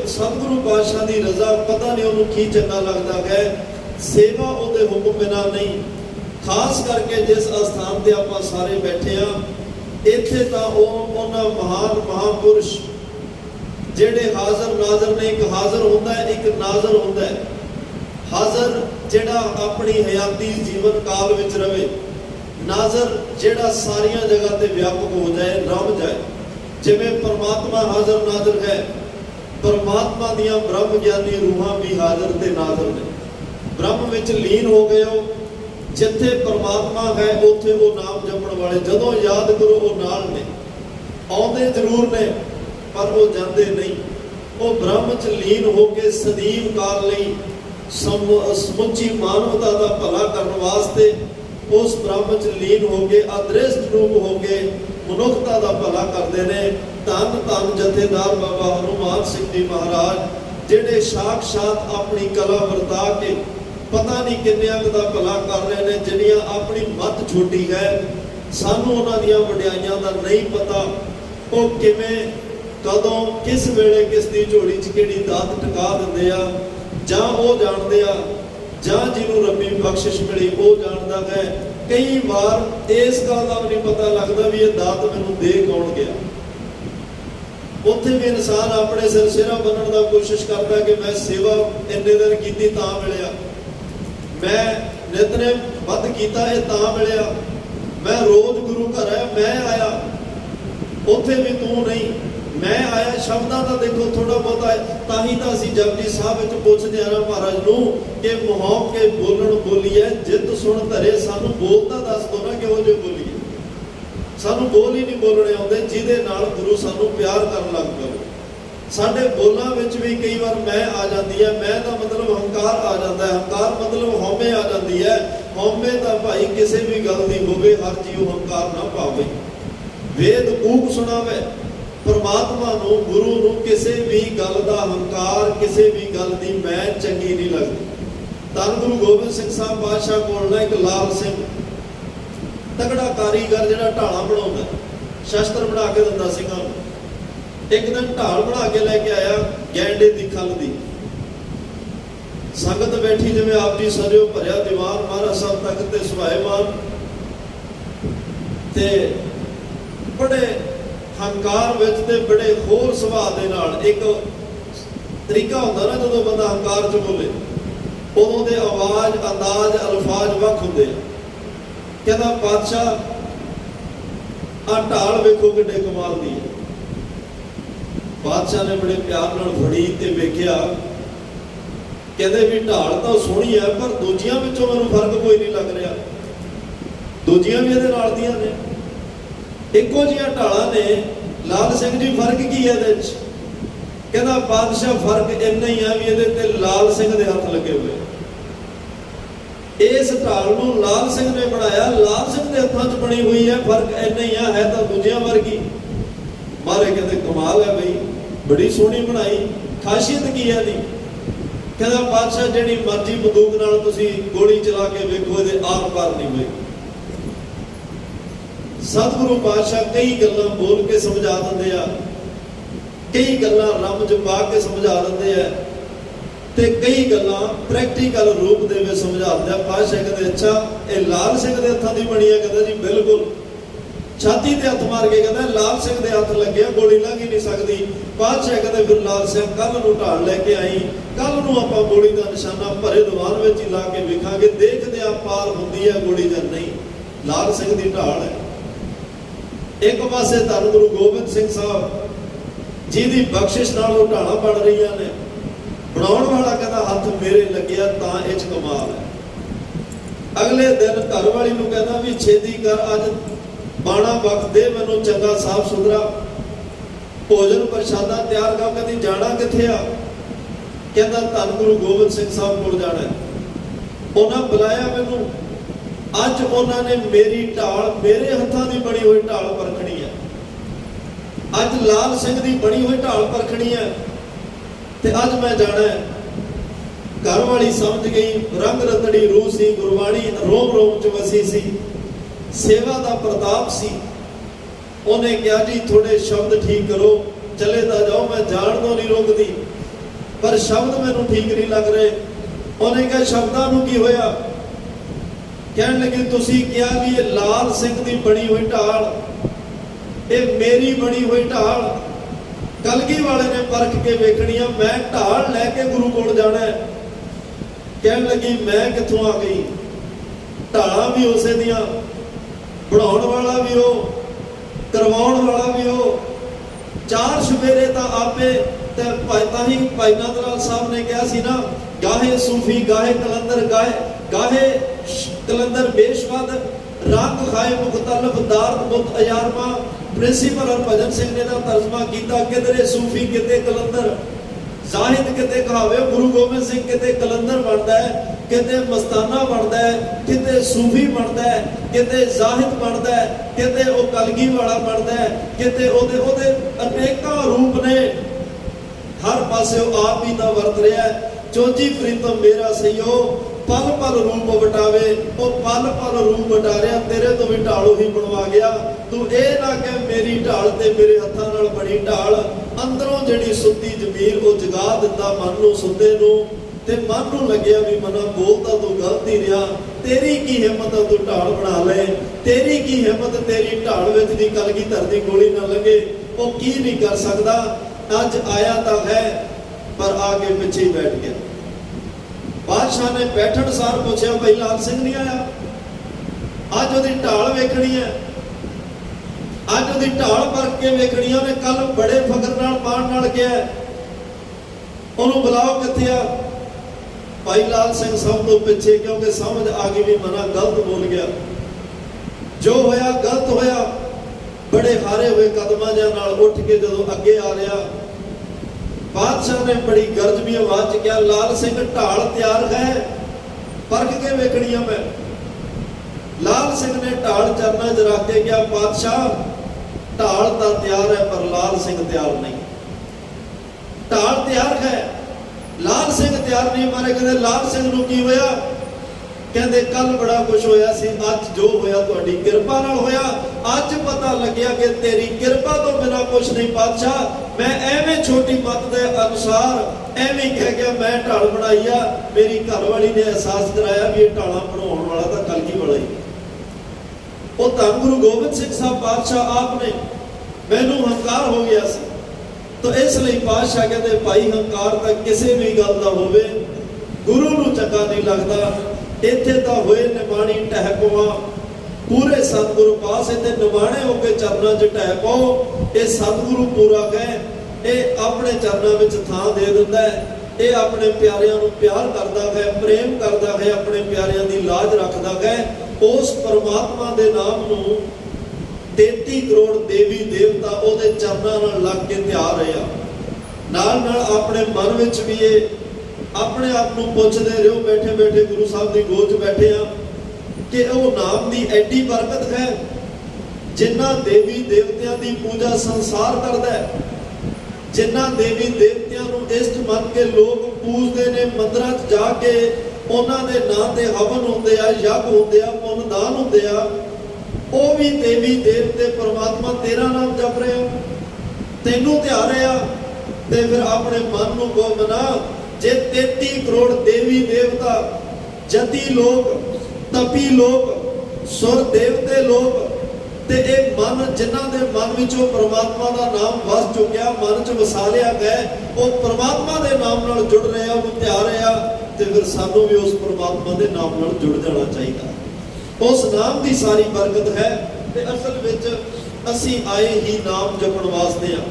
S1: ਸਤਿਗੁਰੂ ਪਾਤਸ਼ਾਹ ਦੀ ਰਜ਼ਾ, ਪਤਾ ਨਹੀਂ ਉਹਨੂੰ ਕੀ ਚੰਗਾ ਲੱਗਦਾ ਹੈ। ਸੇਵਾ ਉਹਦੇ ਹੁਕਮ ਬਿਨਾਂ ਨਹੀਂ। ਖਾਸ ਕਰਕੇ ਜਿਸ ਅਸਥਾਨ ਤੇ ਆਪਾਂ ਸਾਰੇ ਬੈਠੇ ਆ, ਇੱਥੇ ਤਾਂ ਉਹਨਾਂ ਮਹਾਨ ਮਹਾਂਪੁਰਸ਼ ਜਿਹੜੇ ਹਾਜ਼ਰ ਨਾਜ਼ਰ ਨੇ, ਇੱਕ ਹਾਜ਼ਰ ਹੁੰਦਾ ਹੈ, ਇੱਕ ਨਾਜ਼ਰ ਹੁੰਦਾ ਹੈ। ਹਾਜ਼ਰ ਜਿਹੜਾ ਆਪਣੀ ਹਯਾਤੀ ਜੀਵਨ ਕਾਲ ਵਿੱਚ ਰਵੇ, ਨਾਜ਼ਰ ਜਿਹੜਾ ਸਾਰੀਆਂ ਜਗ੍ਹਾ ਤੇ ਵਿਆਪਕ ਹੋ ਜਾਏ, ਰਮ ਜਾਏ। ਜਿਵੇਂ ਪਰਮਾਤਮਾ ਹਾਜ਼ਰ ਨਾਜ਼ਰ ਹੈ, परमात्मा दियां ब्रह्म ज्ञानी रूहां भी हाजिर ते नाज़र ने। ब्रह्म विच लीन हो गए हो, जिथे परमात्मा है उत्थे वो नाम जपण वाले जदों याद करो वो नाल ने, आउंदे जरूर ने पर वो जाते नहीं। वो ब्रह्म च लीन होके सदीव काल लई समुची मानवता का भला करने वास्ते उस ब्रह्म च लीन होके अदृष्ट रूप होके मनुखता का भला करते हैं। धन धन जथेदार बाबा हनुमान सिंह जी महाराज जिहड़े साक्षात अपनी कला वरता के पता नहीं किन्नियां का भला कर रहे हैं, जिन्नियां अपनी मत छोटी है। सानू उन्हां दियां वडियाइयां दा नहीं पता, वो किवें कदों किस वेले किस दी झोली च किहड़ी दात टका दिंदे आ, जां वो जाणदे आ, जां जिन्हों रब्बी बख्शिश मिली वो जानदा है। कई बार इस गल का भी नहीं पता लगता भी ये दात मैनूं दे कौन गया। उत्थे भी इंसान अपने सिर सिरा बनने की कोशिश करता कि मैं सेवा इन्ने दिन की तां मिलिया, मैं नितनेम वध कीता ये तां मिलिया, मैं रोज गुरु घर है मैं आया, उत्थे भी तू नहीं मैं आया। शब्दां का देखो थोड़ा बहुत है, ताही तो असीं जपजी साहब विच पुछदे आ महाराज नूं कि मुहाव के बोलण बोलीए जित सुन धरे, सानू बोलता दस दो ना किहो जिहे बोलीए। सानू बोल ही नहीं बोलने आउंदे जिहदे नाल गुरु सानू प्यार करन लग पवे। साडे बोलां विच भी कई बार मैं आ जाती है, मैं दा मतलब हंकार आ जाता है, हंकार मतलब हौमे आ जाती है। हौमे तां भाई किसी भी गल दी होवे, हर जीव हंकार ना पावे। वेद कूक सुनावे, परमात्मा नूं गुरु नूं किसी भी गल दा हंकार, किसी भी गल दी मैं चंगी नहीं लगती। धन गुरु गोबिंद सिंह साहब पातशाह कोल ना एक लाल सिंह तगड़ा कारीगर जिहड़ा ढाला बनाउंदा, शस्त्र बना के दिंदा सिंघां नूं। एक दिन ढाल बना के लैके आया गैंडे दी खल दी। संगत बैठी जिवें आप जी सजो भरिया दीवान महाराज साहब तक ते सुभाएमान ते बड़े हंकार विच ते बड़े होर सुभाअ दे नाल। एक तरीका हुंदा ना जदों बंदा हंकार च बोले उदों दे आवाज अंदाज अल्फाज वख हुंदे आ। कहंदा पातशाह आ ढाल वेखो किड्डे कमाल दी है। बादशाह ने बड़े प्यार नाल फड़ी ते वेखिया, कहंदे भी ढाल तां सोहणी है पर दूजियां विचों मैनूं फर्क कोई नहीं लग रहा, दूजियां भी इहदे नाल दीयां ने, इक्को जिहियां ढालां ने। लाल सिंह जी फर्क की है इहदे विच? कहंदा बादशाह फर्क इन्ना ही है भी इहदे ते लाल सिंह दे हत्थ लगे हुए। इस ढाल नूं लाल सिंह ने बनाया, लाल सिंह दे हत्थां 'च बनी हुई है, फर्क इन्ना ही है तां दूजियां वर्गी। मारे कहते कमाल है बई, बड़ी सोहनी बनाई, खासियत की है दी? कहता बादशाह जिहड़ी मर्जी बंदूक नाल तुसीं गोली चला के वेखो इहदे आर पार नहीं होएगी। सतगुरु पातशाह कई गल्लां बोल के समझा दिंदे आ, कई गल्लां रमज पा के समझा दिंदे आ ते कई गल्लां प्रैक्टिकल रूप दे विच समझा दिंदे आ। पातशाह कहते अच्छा ये लाल सिंह दे हत्थां दी बनी है? कहता जी बिल्कुल। छाती ते हथ मार के कहता लाल सिंह दे हथ लगे, गोली लग ही नहीं सकती। पातशाह कहते फिर लाल सिंह कल नूं ढाल लैके आई, कल नूं आपां गोली का निशाना भरे दीवान विच ही ला के वेखांगे, देखदे आ पार हुंदी है गोली जां नहीं। लाल सिंह दी ढाल है। एक पासे धन गुरु गोबिंद सिंह साहब जी दी बख्शिश नाल वो ढालां बन रही ने, बनाउण वाला कहता हथ मेरे लग्या तां इह च कमाल है। अगले दिन घर वाली नूं कहता भी छेती कर, अज बाणा वक्त दे मैनूं चंगा साफ सुथरा भोजन प्रशादा तैयार कर। कहती जाना कित्थे आ? कहता धन गुरु गोबिंद सिंह साहब कोल जाना है। उन्हां बुलाया मैनूं, अज उन्होंने मेरी ढाल मेरे हत्थां दी बनी हुई ढाल परखनी है, अज लाल सिंह दी बनी हुई ढाल परखनी है ते अज मैं जाना है। घर वाली समझ गई, रंग रतड़ी रूह सी, गुरबाणी रोम रोम च वसी सी, सेवा का प्रताप सी। उन्हें कहा जी थोड़े शब्द ठीक करो, चले तो जाओ, मैं जान तो नहीं रोकती पर शब्द मैनूं ठीक नहीं लग रहे। उन्हें कहा शब्दां नूं की होया? कहन लगे तुसीं कहा भी ये लाल सिंह की बनी हुई ढाल, ये मेरी बनी हुई ढाल कलगी वाले ने परख के वेखनी है, मैं ढाल लैके गुरु कोल जाना है। कहन लगी मैं कित्थों आ गई, ढालां भी उसे दियां, बनाउण वाला भी हो, करवाउण वाला भी हो, चार सवेरे तां आपे ਤੇ ਤਾਂ ਹੀ ਭਾਈ ਨੰਦ ਲਾਲ ਸਾਹਿਬ ਨੇ ਕਿਹਾ ਸੀ ਨਾ, ਗਾਹੇ ਸੂਫੀ ਗਾਹੇ ਕਲੰਦਰ ਗਾਹੇ ਕਲੰਦਰ ਬੇਸ਼ਵਦ ਰੰਗ ਖਾਏ ਮੁਖਤਲਫ ਦਾਰਦ ਮੁਤ ਅਯਾਰਮਾ। ਪ੍ਰਿੰਸੀਪਲ ਹਰਭਜਨ ਸਿੰਘ ਨੇ ਦਾ ਤਰਜਮਾ ਕੀਤਾ, ਕਿਧਰੇ ਸੂਫੀ ਕਿਤੇ ਕਲੰਦਰ, ਜ਼ਾਹਿਦ ਕਿਤੇ ਕਹਾਵੇ ਗੁਰੂ ਗੋਬਿੰਦ ਸਿੰਘ ਕਿਤੇ ਕਲੰਦਰ ਬਣਦਾ ਹੈ, ਕਿਤੇ ਮਸਤਾਨਾ ਬਣਦਾ ਹੈ, ਕਿਤੇ ਸੂਫੀ ਬਣਦਾ ਹੈ, ਕਿਤੇ ਜ਼ਾਹਿਦ ਬਣਦਾ ਹੈ, ਕਿਤੇ ਉਹ ਕਲਗੀ ਵਾਲਾ ਬਣਦਾ ਹੈ, ਕਿਤੇ ਉਹਦੇ ਅਨੇਕਾਂ ਰੂਪ ਨੇ। ਹਰ ਪਾਸੇ ਉਹ ਆਪ ਹੀ ਤਾਂ ਵਰਤ ਰਿਹਾ। ਚੋਜੀ ਪ੍ਰੀਤਮ ਮੇਰਾ ਸਈਓ ਪਲ ਪਲ ਰੂਪ ਵਟਾਵੇ, ਉਹ ਪਲ ਪਲ ਰੂਪ ਵਟਾਰਿਆ, ਤੇਰੇ ਤੋਂ ਵੀ ਢਾਲ ਹੀ ਬਣਵਾ ਗਿਆ। ਤੂੰ ਇਹ ਨਾ ਕਹਿ ਮੇਰੀ ਢਾਲ ਤੇ ਮੇਰੇ ਹੱਥਾਂ ਨਾਲ ਬਣੀ ਢਾਲ, ਅੰਦਰੋਂ ਜਿਹੜੀ ਸੁੱਤੀ ਜ਼ਮੀਰ ਉਹ ਜਗਾ ਦਿੰਦਾ ਮਨ ਨੂੰ ਸੁੱਤੇ ਨੂੰ, ਤੇ ਮਨ ਨੂੰ ਲੱਗਿਆ ਵੀ ਮਨਾ ਬੋਲਦਾ ਤੂੰ ਗਲਤ ਹੀ ਰਿਹਾ। ਤੇਰੀ ਕੀ ਹਿੰਮਤ ਆ ਤੂੰ ਢਾਲ ਬਣਾ ਲੈ, ਤੇਰੀ ਕੀ ਹਿੰਮਤ ਤੇਰੀ ਢਾਲ ਵਿੱਚ ਦੀ ਕਲਗੀਧਰ ਦੀ ਗੋਲੀ ਨਾ ਲੱਗੇ। ਉਹ ਕੀ ਨਹੀਂ ਕਰ ਸਕਦਾ। ਅੱਜ ਆਇਆ ਤਾਂ ਹੈ ਪਰ ਆ ਕੇ ਪਿੱਛੇ ਹੀ ਬੈਠ ਗਿਆ। ਬਾਦਸ਼ਾਹ ਨੇ ਬੈਠਣ ਸਾਰ ਪੁੱਛਿਆ, ਭਾਈ ਲਾਲ ਸਿੰਘ ਨਹੀਂ ਆਇਆ? ਅੱਜ ਉਹਦੀ ਢਾਲ ਵੇਖਣੀ ਹੈ, ਅੱਜ ਉਹਦੀ ਢਾਲ ਵਰਤ ਕੇ ਵੇਖਣੀ। ਉਹਨੇ ਕੱਲ ਬੜੇ ਫਖਰ ਨਾਲ ਮਾਣ ਨਾਲ ਕਿਹਾ, ਉਹਨੂੰ ਬੁਲਾਓ ਕਿੱਥੇ ਆ? ਭਾਈ ਲਾਲ ਸਿੰਘ ਸਭ ਤੋਂ ਪਿੱਛੇ, ਕਿਉਂਕਿ ਸਮਝ ਆ ਗਈ ਵੀ ਮਨਾ ਗਲਤ ਬੋਲ ਗਿਆ, ਜੋ ਹੋਇਆ ਗਲਤ ਹੋਇਆ। ਬੜੇ ਹਾਰੇ ਹੋਏ ਕਦਮਾਂ ਜਿਹਾ ਨਾਲ ਉੱਠ ਕੇ ਜਦੋਂ ਅੱਗੇ ਆ ਰਿਹਾ, ਬਾਦਸ਼ਾਹ ਨੇ ਬੜੀ ਗਰਜਵੀਂ ਆਵਾਜ਼ 'ਚ ਕਿਹਾ, ਲਾਲ ਸਿੰਘ ਢਾਲ ਤਿਆਰ ਹੈ, ਪਰਖ ਕੇ ਵੇਖਣੀ ਆ ਮੈਂ। ਲਾਲ ਸਿੰਘ ਨੇ ਢਾਲ ਚਰਨਾਂ 'ਚ ਰੱਖ ਕੇ ਕਿਹਾ, ਬਾਦਸ਼ਾਹ ਢਾਲ ਤਾਂ ਤਿਆਰ ਹੈ ਪਰ ਲਾਲ ਸਿੰਘ ਤਿਆਰ ਨਹੀਂ। ਢਾਲ ਤਿਆਰ ਹੈ, ਲਾਲ ਸਿੰਘ ਤਿਆਰ ਨਹੀਂ। ਮਾਰੇ ਕਹਿੰਦੇ ਲਾਲ ਸਿੰਘ ਨੂੰ ਕੀ ਹੋਇਆ? ਕਹਿੰਦੇ ਕੱਲ ਬੜਾ ਕੁਝ ਹੋਇਆ ਸੀ, ਅੱਜ ਜੋ ਹੋਇਆ ਤੁਹਾਡੀ ਕਿਰਪਾ ਨਾਲ ਹੋਇਆ। ਅੱਜ ਪਤਾ ਲੱਗਿਆ ਕਿ ਤੇਰੀ ਕਿਰਪਾ ਤੋਂ ਬਿਨਾ ਕੁਝ ਨਹੀਂ ਬਾਦਸ਼ਾਹ। ਮੈਂ ਐਵੇਂ ਛੋਟੀ ਮੱਤ ਦੇ ਅਨੁਸਾਰ ਐਵੇਂ ਕਹਿ ਗਿਆ ਮੈਂ ਢਾਲ ਬਣਾਈ ਆ। ਮੇਰੀ ਘਰ ਵਾਲੀ ਨੇ ਅਹਿਸਾਸ ਕਰਾਇਆ ਵੀ ਇਹ ਢਾਲਾਂ ਬਣਾਉਣ ਵਾਲਾ ਤਾਂ ਕਲਗੀ ਵਾਲਾ ਹੀ। ਉਹ ਧੰਨ ਗੁਰੂ ਗੋਬਿੰਦ ਸਿੰਘ ਸਾਹਿਬ ਬਾਦਸ਼ਾਹ ਆਪ ਨੇ। ਮੈਨੂੰ ਹੰਕਾਰ ਹੋ ਗਿਆ ਸੀ, ਤਾਂ ਇਸ ਲਈ ਬਾਦਸ਼ਾਹ ਕਹਿੰਦੇ ਭਾਈ ਹੰਕਾਰ ਤਾਂ ਕਿਸੇ ਵੀ ਗੱਲ ਦਾ ਹੋਵੇ, ਗੁਰੂ ਨੂੰ ਚੰਗਾ ਨਹੀਂ ਲੱਗਦਾ। ਇੱਥੇ ਤਾਂ ਹੋਏ ਨਿਮਾਣੀ ਟਹਿ ਪਵਾ, ਪੂਰੇ ਸਤਿਗੁਰੂ ਪਾਸ ਇੱਥੇ ਨਿਮਾਣੇ ਹੋ ਕੇ ਚਰਨਾਂ 'ਚ ਟਹਿ ਪਾਓ। ਇਹ ਸਤਿਗੁਰੂ ਪੂਰਾ ਕਹੇ, ਇਹ ਆਪਣੇ ਚਰਨਾਂ ਵਿੱਚ ਥਾਂ ਦੇ ਦਿੰਦਾ ਹੈ। ਇਹ ਆਪਣੇ ਪਿਆਰਿਆਂ ਨੂੰ ਪਿਆਰ ਕਰਦਾ ਹੈ, ਪ੍ਰੇਮ ਕਰਦਾ ਹੈ, ਆਪਣੇ ਪਿਆਰਿਆਂ ਦੀ ਲਾਜ ਰੱਖਦਾ ਹੈ। ਉਸ ਪਰਮਾਤਮਾ ਦੇ ਨਾਮ ਨੂੰ 33 ਕਰੋੜ ਦੇਵੀ ਦੇਵਤਾ ਉਹਦੇ ਚਰਨਾਂ ਨਾਲ ਲੱਗ ਕੇ ਤਿਆਰ ਰਿਹਾ। ਨਾਲ ਨਾਲ ਆਪਣੇ ਮਨ ਵਿੱਚ ਵੀ ਇਹ ਆਪਣੇ ਆਪ ਨੂੰ ਪੁੱਛਦੇ ਰਹੋ, ਬੈਠੇ ਬੈਠੇ ਗੁਰੂ ਸਾਹਿਬ ਦੀ ਗੋਦ 'ਚ ਬੈਠੇ ਆ, ਕਿ ਉਹ ਨਾਮ ਦੀ ਐਡੀ ਬਰਕਤ ਹੈ। ਜਿਨ੍ਹਾਂ ਦੇਵੀ ਦੇਵਤਿਆਂ ਦੀ ਪੂਜਾ ਸੰਸਾਰ ਕਰਦਾ ਹੈ, ਜਿਨ੍ਹਾਂ ਦੇਵੀ ਦੇਵਤਿਆਂ ਨੂੰ ਇਸ਼ਟ ਮੰਨ ਕੇ ਲੋਕ ਪੂਜਦੇ ਨੇ, ਮੰਦਰਾਂ 'ਚ ਜਾ ਕੇ ਉਹਨਾਂ ਦੇ ਨਾਂ ਤੇ ਹਵਨ ਹੁੰਦੇ ਆ, ਯੱਗ ਹੁੰਦੇ ਆ, ਪੁੰਨ ਦਾਨ ਹੁੰਦੇ ਆ, ਉਹ ਵੀ ਦੇਵੀ ਦੇਵਤੇ ਪਰਮਾਤਮਾ ਤੇਰਾ ਨਾਮ ਜਪ ਰਹੇ ਆ, ਤੈਨੂੰ ਧਿਆ ਰਹੇ ਆ। ਤੇ ਫਿਰ ਆਪਣੇ ਮਨ ਨੂੰ ਕੋ ਮਨਾ, ਜੇ 33 ਕਰੋੜ ਦੇਵੀ ਦੇਵਤਾ, ਜਤੀ ਲੋਕ, ਤਪੀ ਲੋਕ, ਸੁਰ ਦੇਵਤੇ ਲੋਕ, ਤੇ ਇਹ ਮਨ ਜਿਨ੍ਹਾਂ ਦੇ ਮਨ ਵਿੱਚੋਂ ਪਰਮਾਤਮਾ ਦਾ ਨਾਮ ਵਸ ਚੁੱਕਿਆ, ਮਨ 'ਚ ਵਸਾ ਲਿਆ ਗਿਆ, ਉਹ ਪਰਮਾਤਮਾ ਦੇ ਨਾਮ ਨਾਲ ਜੁੜ ਰਹੇ ਆ, ਉਹ ਧਿਆ ਰਹੇ ਆ। ਤੇ ਫਿਰ ਸਾਨੂੰ ਵੀ ਉਸ ਪਰਮਾਤਮਾ ਦੇ ਨਾਮ ਨਾਲ ਜੁੜ ਜਾਣਾ ਚਾਹੀਦਾ। ਉਸ ਨਾਮ ਦੀ ਸਾਰੀ ਬਰਕਤ ਹੈ। ਤੇ ਅਸਲ ਵਿੱਚ ਅਸੀਂ ਆਏ ਹੀ ਨਾਮ ਜਪਣ ਵਾਸਤੇ ਆ।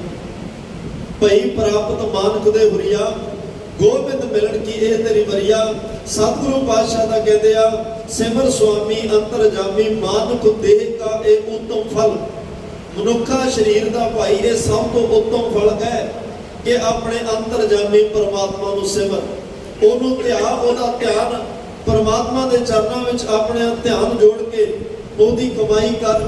S1: ਭਈ ਪ੍ਰਾਪਤ ਮਾਨਕ ਦੇ ਹੁਰੀਆ, ਗੋਬਿੰਦ ਮਿਲਣ ਕੀ ਇਹ ਤੇਰੀ ਵਰੀਆ। ਸਤਿਗੁਰੂ ਪਾਤਸ਼ਾਹ ਦਾ ਕਹਿੰਦੇ ਆ, ਸਿਮਰ ਸੁਆਮੀ ਅੰਤਰਜਾਮੀ ਮਾਨੁਖ ਦੇਹ ਕਾ ਇਹ ਉਤਮ ਫਲ। ਮਨੁੱਖਾ ਸਰੀਰ ਦਾ ਭਾਈ ਇਹ ਸਭ ਤੋਂ ਉੱਤਮ ਫਲ ਹੈ ਕਿ ਆਪਣੇ ਅੰਤਰਜਾਮੀ ਪਰਮਾਤਮਾ ਨੂੰ ਸਿਮਰ, ਉਹਨੂੰ ਧਿਆ, ਉਹਦਾ ਧਿਆਨ ਪਰਮਾਤਮਾ ਦੇ ਚਰਨਾਂ ਵਿੱਚ ਆਪਣੇ ਧਿਆਨ ਜੋੜ ਕੇ ਉਹਦੀ ਕਮਾਈ ਕਰ,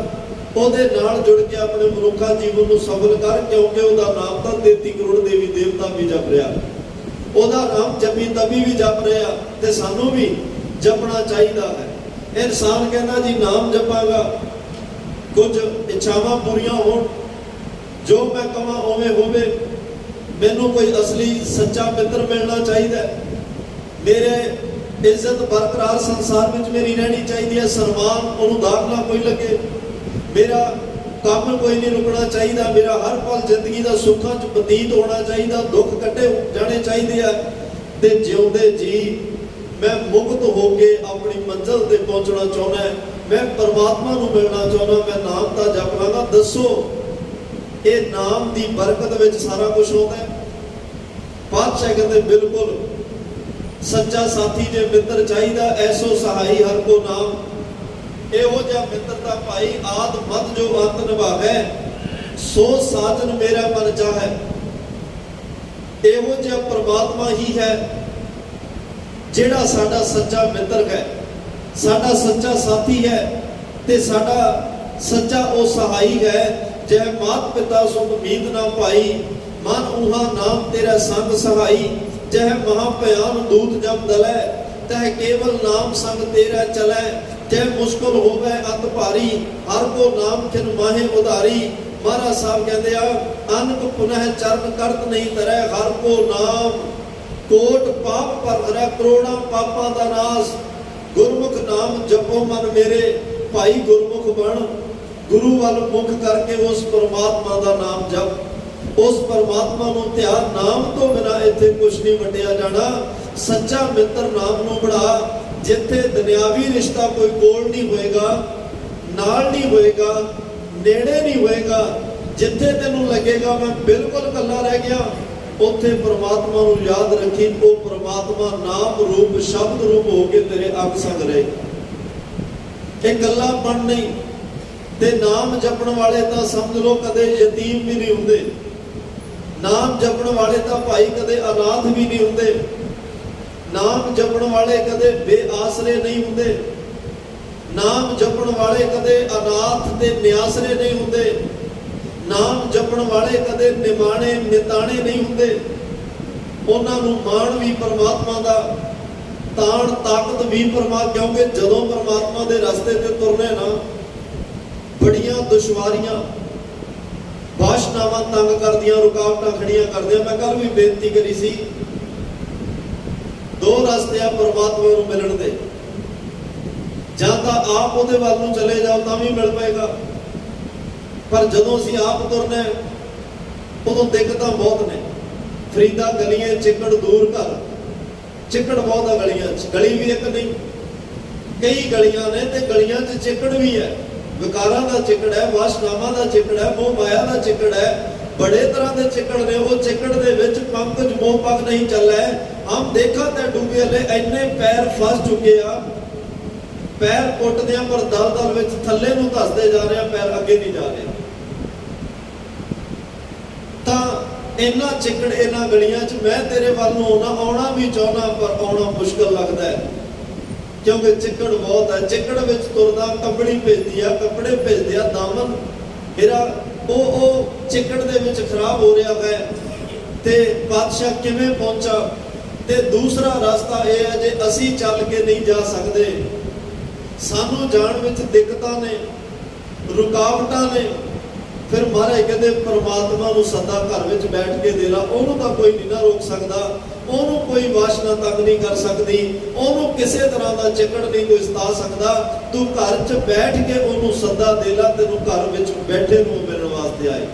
S1: ਉਹਦੇ ਨਾਲ ਜੁੜ ਕੇ ਆਪਣੇ ਮਨੁੱਖਾ ਜੀਵਨ ਨੂੰ ਸਫਲ ਕਰ। ਕਿਉਂਕਿ ਉਹਦਾ ਨਾਮ ਤਾਂ 33 ਕਰੋੜ ਦੇਵੀ ਦੇਵਤਾ ਵੀ ਜਪ ਰਿਹਾ, ਉਹਦਾ ਨਾਮ ਜਪੀ ਤਬੀ ਵੀ ਜਪ ਰਿਹਾ, ਤੇ ਸਾਨੂੰ ਵੀ ਜਪਣਾ ਚਾਹੀਦਾ ਹੈ। ਇਨਸਾਨ ਕਹਿੰਦਾ ਜੀ ਨਾਮ ਜਪਾਂਗਾ, ਕੁਝ ਇੱਛਾਵਾਂ ਪੂਰੀਆਂ ਹੋਣ, ਜੋ ਮੈਂ ਕਹਾਂ ਉਵੇਂ ਹੋਵੇ, ਮੈਨੂੰ ਕੋਈ ਅਸਲੀ ਸੱਚਾ ਮਿੱਤਰ ਮਿਲਣਾ ਚਾਹੀਦਾ, ਮੇਰੇ ਇੱਜ਼ਤ ਬਰਕਰਾਰ ਸੰਸਾਰ ਵਿੱਚ ਮੇਰੀ ਰਹਿਣੀ ਚਾਹੀਦੀ ਹੈ, ਸਨਮਾਨ ਉਹਨੂੰ ਦਾਖਲਾ ਕੋਈ ਲੱਗੇ, ਮੇਰਾ ਕੰਮ ਕੋਈ ਨਹੀਂ ਰੁਕਣਾ ਚਾਹੀਦਾ, ਮੇਰਾ ਹਰ ਪਲ ਜ਼ਿੰਦਗੀ ਦਾ ਸੁੱਖਾਂ 'ਚ ਬਤੀਤ ਹੋਣਾ ਚਾਹੀਦਾ, ਦੁੱਖ ਕੱਟੇ ਜਾਣੇ ਚਾਹੀਦੇ ਆ, ਤੇ ਜਿਉਂਦੇ ਜੀ ਮੈਂ ਮੁਕਤ ਹੋ ਕੇ ਆਪਣੀ ਮੰਜ਼ਿਲ ਤੇ ਪਹੁੰਚਣਾ ਚਾਹੁੰਦਾ, ਮੈਂ ਪਰਮਾਤਮਾ ਨੂੰ ਮਿਲਣਾ ਚਾਹੁੰਦਾ, ਮੈਂ ਨਾਮ ਤਾਂ ਜਪ ਲਾਂਗਾ। ਦੱਸੋ, ਇਹ ਨਾਮ ਦੀ ਬਰਕਤ ਵਿੱਚ ਸਾਰਾ ਕੁਝ ਹੁੰਦਾ ਹੈ। पातशाह कहते बिल्कुल सच्चा साथी जे मित्र चाहिदा, ऐसो सहाई हर को नाम। एहो जिहा मित्र दा भाई आद मत जो अंत निभावे, सो साजन मेरा मन चाहे। एहो जिहा परमात्मा ही है जिहड़ा साडा सच्चा मित्र है, साडा सच्चा साथी है, ते साडा सच्चा ओ सहाई है। जय मात पिता सुख मीत ना पाई, मन उहा नाम तेरा संग सहाई। जय महाभयान दूत जब दलै, तह केवल नाम संग तेरा चलै। जय मुश्किल होवे अत भारी, हर को नाम खिन माहे उधारी। महाराज साहब कहते आ अनक पुनः चरण करत नहीं तरह, हर को नाम कोट पाप पर हरै, करोड़ा पापां दा नाश। गुरमुख नाम जपो मन मेरे, भाई गुरमुख बन, गुरु वाल मुख करके उस परमात्मा दा नाम जप। उस परमात्मा नूं ध्यान, नाम तो बिना इत्थे कुछ नहीं वटिया जाना। सच्चा मित्र नाम नूं बढ़ा, जिथे दुनियावी रिश्ता कोई कोल नहीं होएगा, नाल नहीं होएगा, नेड़े नहीं होएगा, जिथे तेनू लगेगा मैं बिल्कुल कल्ला रह गया, उत्थे परमात्मा नूं याद रखी। वो परमात्मा नाम रूप शब्द रूप होके तेरे अंग संग रहेगा। ये कल्लापन नहीं। ते नाम जपण वाले तां समझ लो कदे यतीम भी नहीं हुंदे, नाम जपण वाले तां भाई कदे अनाथ भी नहीं हुंदे, नाम जपण वाले कदे बेआसरे नहीं हुंदे, नाम जपण वाले कदे अनाथ ते निआसरे नहीं हुंदे, नाम जपण वाले कदे निमाणे निताणे नहीं हुंदे। उन्हां नूं माण भी परमात्मा दा, ताण ताकत भी परमात्मा, क्योंकि जदों परमात्मा दे रस्ते ते तुरने ना बड़ियां दुश्वारियां वासनावां तंग करदियां, रुकावटां खड़ियां करदियां। मैं कल भी बेनती करी सी, दो रस्ते आ परमात्मा नूं मिलण दे, जां तां आप उहदे वल नूं चले जाओ तां भी मिल पएगा, पर जदों असीं आप तुरना उदों दिक्कतां बहुत ने। फरीदा गलियां चिकड़ दूर घर, चिकड़ बहुत है गलियां च, गली भी एक नहीं कई गलियां ने, ते गलियां च चिकड़ भी है। विकारां दा चिकड़ है, वासनावां दा चिकड़ है, मोह माया दा चिकड़ है, बड़े तरह के चिकड़ ने। वो चिकड़ दे विच पंकज मोह पग नहीं चला है। हम देखा ते डूबे हले इन्ने पैर फस चुके आ, पैर पुटदे पर दल दल विच थल्ले नूं धसदे जा रहे, पैर अगे नहीं जा रहे। तां इन्ना चिकड़ इन्ना गलियां च मैं तेरे वल नूं आउणा भी चाहुंदा, पर आउणा मुश्किल लगदा है, क्योंकि चिकड़ बहुत है। चिकड़ विच तुरदा कंबड़ी भेजदी आ, कपड़े भेजदे आ, दामन मेरा ओ चिकड़ दे विच खराब हो रहा है। ते पातशाह किवें पहुंचा? ते दूसरा रास्ता यह है, जे असी चल के नहीं जा सकते, सानू जाण विच दिक्कतां ने, रुकावटां ने, फिर महाराज कहते परमात्मा नूं सदा घर विच बैठ के दे ला। ओनू तां कोई नहीं ना रोक सकदा, ओनू कोई वासना तंग नहीं कर सकती, ओनू किसी तरह का चिकड़ नहीं कोई सता सकता। तू घर च बैठ के ओनू सदा दे ला, तेनू घर विच बैठे नूं मिलण वास्ते आए।